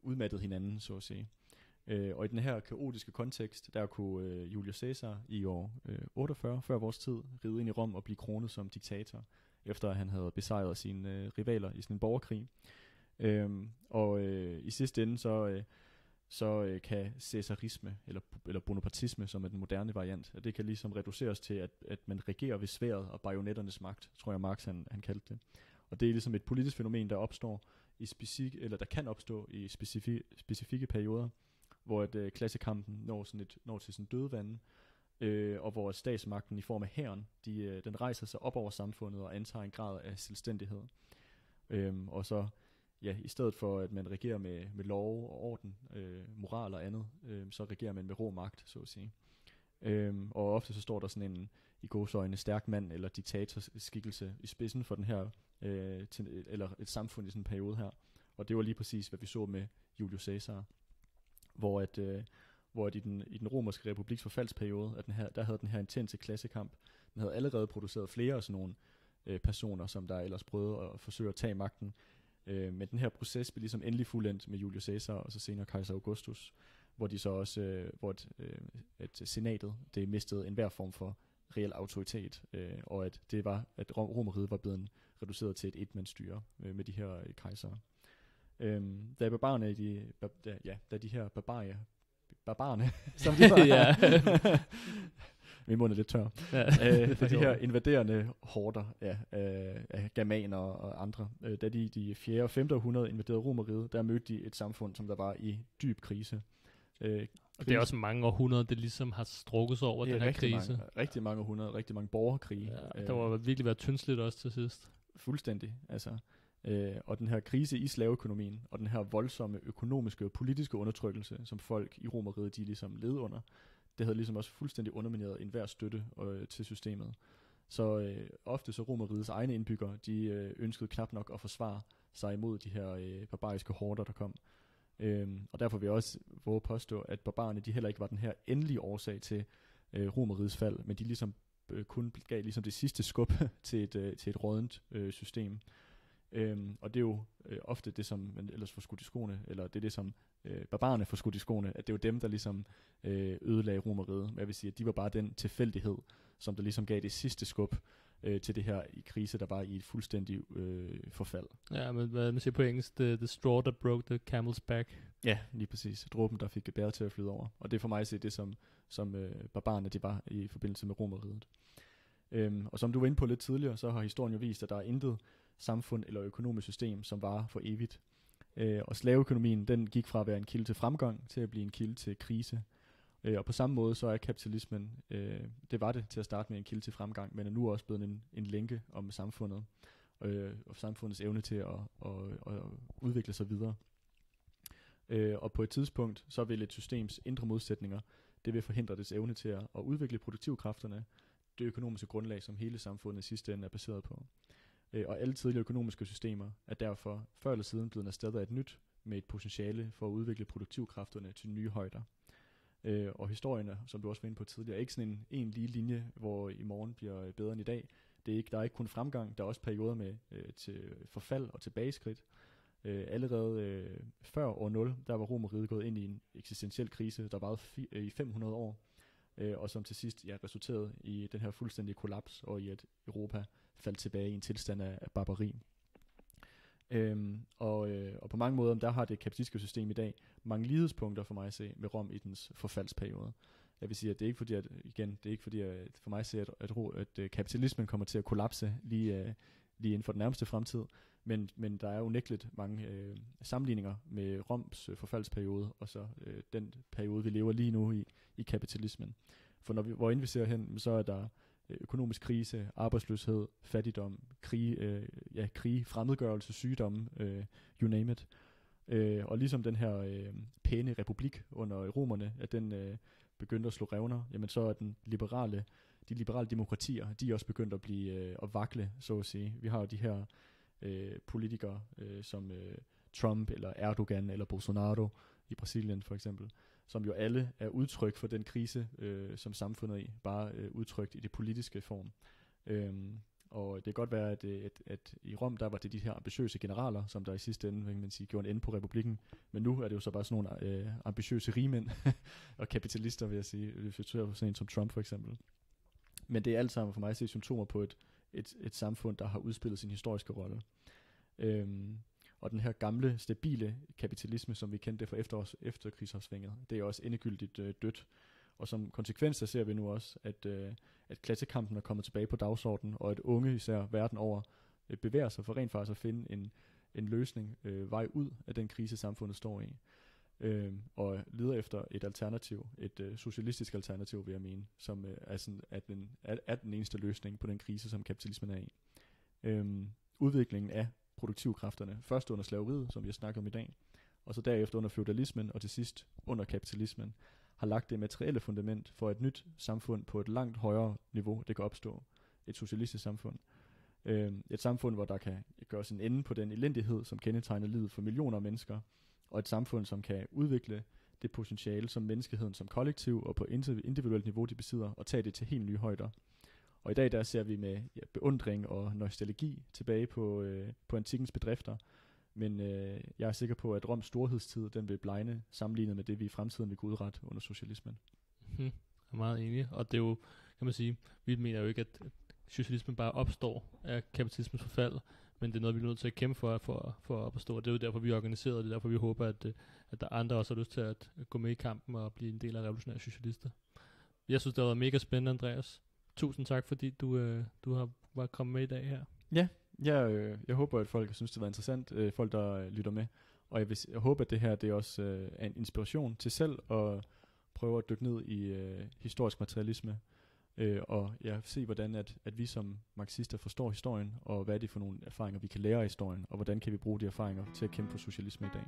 udmattet hinanden, så at sige. Og i den her kaotiske kontekst, der kunne Julius Caesar i år 48, før vores tid, ride ind i Rom og blive kronet som diktator, efter at han havde besejret sine rivaler i sådan en borgerkrig. I sidste ende, så kan caesarisme, eller bonapartisme, som er den moderne variant, at det kan ligesom reduceres til, at man regerer ved sværdet og bajonetternes magt, tror jeg Marx han kaldte det. Og det er ligesom et politisk fænomen, der opstår der kan opstå i specifikke perioder, hvor klassekampen når til sådan dødvande, og hvor statsmagten i form af hæren, den rejser sig op over samfundet og antager en grad af selvstændighed. Og så, ja, i stedet for at man regerer med lov og orden, moral og andet, så regerer man med rå magt, så at sige. Og ofte så står der sådan en, i gåseøjne, stærk mand eller diktatorskikkelse i spidsen for den her, eller et samfund i sådan en periode her. Og det var lige præcis, hvad vi så med Julius Caesar, hvor hvor i den romerske republiks forfaldsperiode, der havde den her intense klassekamp, den havde allerede produceret flere af sådan nogle personer, som der ellers prøvede at forsøge at tage magten. Men den her proces blev ligesom endelig fuldendt med Julius Caesar og så senere kejser Augustus, hvor de så også, at senatet, det mistede enhver form for reel autoritet, og at Romerriget var blevet reduceret til et etmandsstyre med de her kejsere. Da barbarerne, som de var, min mund er lidt tør, da de her invaderende horder af germaner og andre, da de i 4. og 5. århundrede invaderede Romerriget, der mødte de et samfund, som der var i dyb krise. Og det er også mange århundreder, det ligesom har strukket sig over den her krise. Rigtig mange århundreder, rigtig mange borgerkrige. Ja, der var virkelig været tyndsligt også til sidst. Fuldstændig, altså. Og den her krise i slaveøkonomien, og den her voldsomme økonomiske og politiske undertrykkelse, som folk i Romerriget, de ligesom led under, det havde ligesom også fuldstændig undermineret enhver støtte til systemet. Så ofte så Romerrigets egne indbyggere, de ønskede knap nok at forsvare sig imod de her barbariske horder, der kom. Og derfor vil jeg også våge påstå, at barbarerne, de heller ikke var den her endelige årsag til Romerrigets fald, men de ligesom kun gav ligesom det sidste skub til et rådent system. Og det er jo ofte det, som man ellers får skudt i skoene, eller det er det, som barbarerne får skudt i skoene, at det er jo dem, der ligesom ødelagde Romerriget. Jeg vil sige, at de var bare den tilfældighed, som der ligesom gav det sidste skub til det her i krise, der var i et fuldstændig forfald. Ja, men hvad man siger på engelsk, the straw that broke the camel's back. Ja, lige præcis. Dråben, der fik bæret til at flyde over. Og det er for mig at se det, som barbarerne de var i forbindelse med Romerriget. Og som du var inde på lidt tidligere, så har historien jo vist, at der er intet samfund eller økonomisk system, som varer for evigt. Og slaveøkonomien, den gik fra at være en kilde til fremgang, til at blive en kilde til krise. Og på samme måde, så er kapitalismen, det var det til at starte med en kilde til fremgang, men er nu også blevet en lænke om samfundet, og samfundets evne til at udvikle sig videre. Og på et tidspunkt, så vil et systems indre modsætninger, det vil forhindre dets evne til at udvikle produktivkræfterne, det økonomiske grundlag, som hele samfundet i sidste ende er baseret på. Og alle tidligere økonomiske systemer er derfor før eller siden blevet erstattet af et nyt, med et potentiale for at udvikle produktivkræfterne til nye højder. Og historien, som du også var inde på tidligere, er ikke sådan en lige linje, hvor i morgen bliver bedre end i dag. Der er ikke kun fremgang, der er også perioder med til forfald og tilbageskridt. Allerede før år 0, der var Romerriget gået ind i en eksistentiel krise, der varede i 500 år, og som til sidst resulterede i den her fuldstændige kollaps, og i at Europa faldt tilbage i en tilstand af barbari. Og på mange måder, der har det kapitalistiske system i dag mange lighedspunkter for mig at se med Rom i dens forfaldsperiode. Jeg vil sige, at det er ikke fordi, at for mig at se, at kapitalismen kommer til at kollapse lige inden for den nærmeste fremtid, men der er unægteligt mange sammenligninger med Roms forfaldsperiode, og så den periode, vi lever lige nu i kapitalismen. For hvorend vi ser hen, så er der økonomisk krise, arbejdsløshed, fattigdom, krig, fremmedgørelse, sygdomme, you name it. Og ligesom den her pæne republik under romerne, at den begyndte at slå revner, jamen så er de liberale demokratier, de er også begyndt at blive at vakle, så at sige. Vi har jo de her politikere som Trump eller Erdogan eller Bolsonaro i Brasilien for eksempel, som jo alle er udtryk for den krise, som samfundet er i, bare udtrykt i det politiske form. Og det kan godt være, at i Rom, der var det de her ambitiøse generaler, som der i sidste ende, kan man sige, gjorde en ende på republikken. Men nu er det jo så bare sådan nogle ambitiøse rigmænd og kapitalister, vil jeg sige, hvis vi ser på sådan en som Trump for eksempel. Men det er alt sammen for mig at se symptomer på et samfund, der har udspillet sin historiske rolle. Og den her gamle, stabile kapitalisme, som vi kendte fra efterkrigsopsvinget, det er også endegyldigt dødt. Og som konsekvens der ser vi nu også, at klassekampen er kommet tilbage på dagsordenen, og at unge især verden over bevæger sig for rent faktisk at finde en løsning, vej ud af den krise, samfundet står i. Og leder efter et alternativ, et socialistisk alternativ, vil jeg mene, som er den eneste løsning på den krise, som kapitalismen er i. Udviklingen af produktivkræfterne, først under slaveriet, som vi har snakket om i dag, og så derefter under feudalismen, og til sidst under kapitalismen, har lagt det materielle fundament for et nyt samfund på et langt højere niveau, det kan opstå. Et socialistisk samfund. Et samfund, hvor der kan gøres en ende på den elendighed, som kendetegner livet for millioner af mennesker, og et samfund, som kan udvikle det potentiale, som menneskeheden som kollektiv og på individuelt niveau, de besidder, og tage det til helt nye højder. Og i dag der ser vi med beundring og nostalgi tilbage på antikkens bedrifter, men jeg er sikker på, at Roms storhedstid, den vil blegne sammenlignet med det, vi i fremtiden vil kunne udrette under socialismen. Jeg er meget enig, og det er jo, kan man sige, vi mener jo ikke, at socialismen bare opstår af kapitalismens forfald, men det er noget, vi er nødt til at kæmpe for at opstå, og det er jo derfor, vi er organiseret, og det er derfor, vi håber, at der er andre også har lyst til at gå med i kampen og blive en del af revolutionære socialister. Jeg synes, det har været mega spændende, Andreas. Tusind tak, fordi du var kommet med i dag her. Ja, jeg håber, at folk synes, det var interessant, folk der lytter med, og jeg håber, at det her det er også er en inspiration til selv at prøve at dykke ned i historisk materialisme, og se hvordan at vi som marxister forstår historien, og hvad er det for nogle erfaringer, vi kan lære af historien, og hvordan kan vi bruge de erfaringer til at kæmpe for socialisme i dag.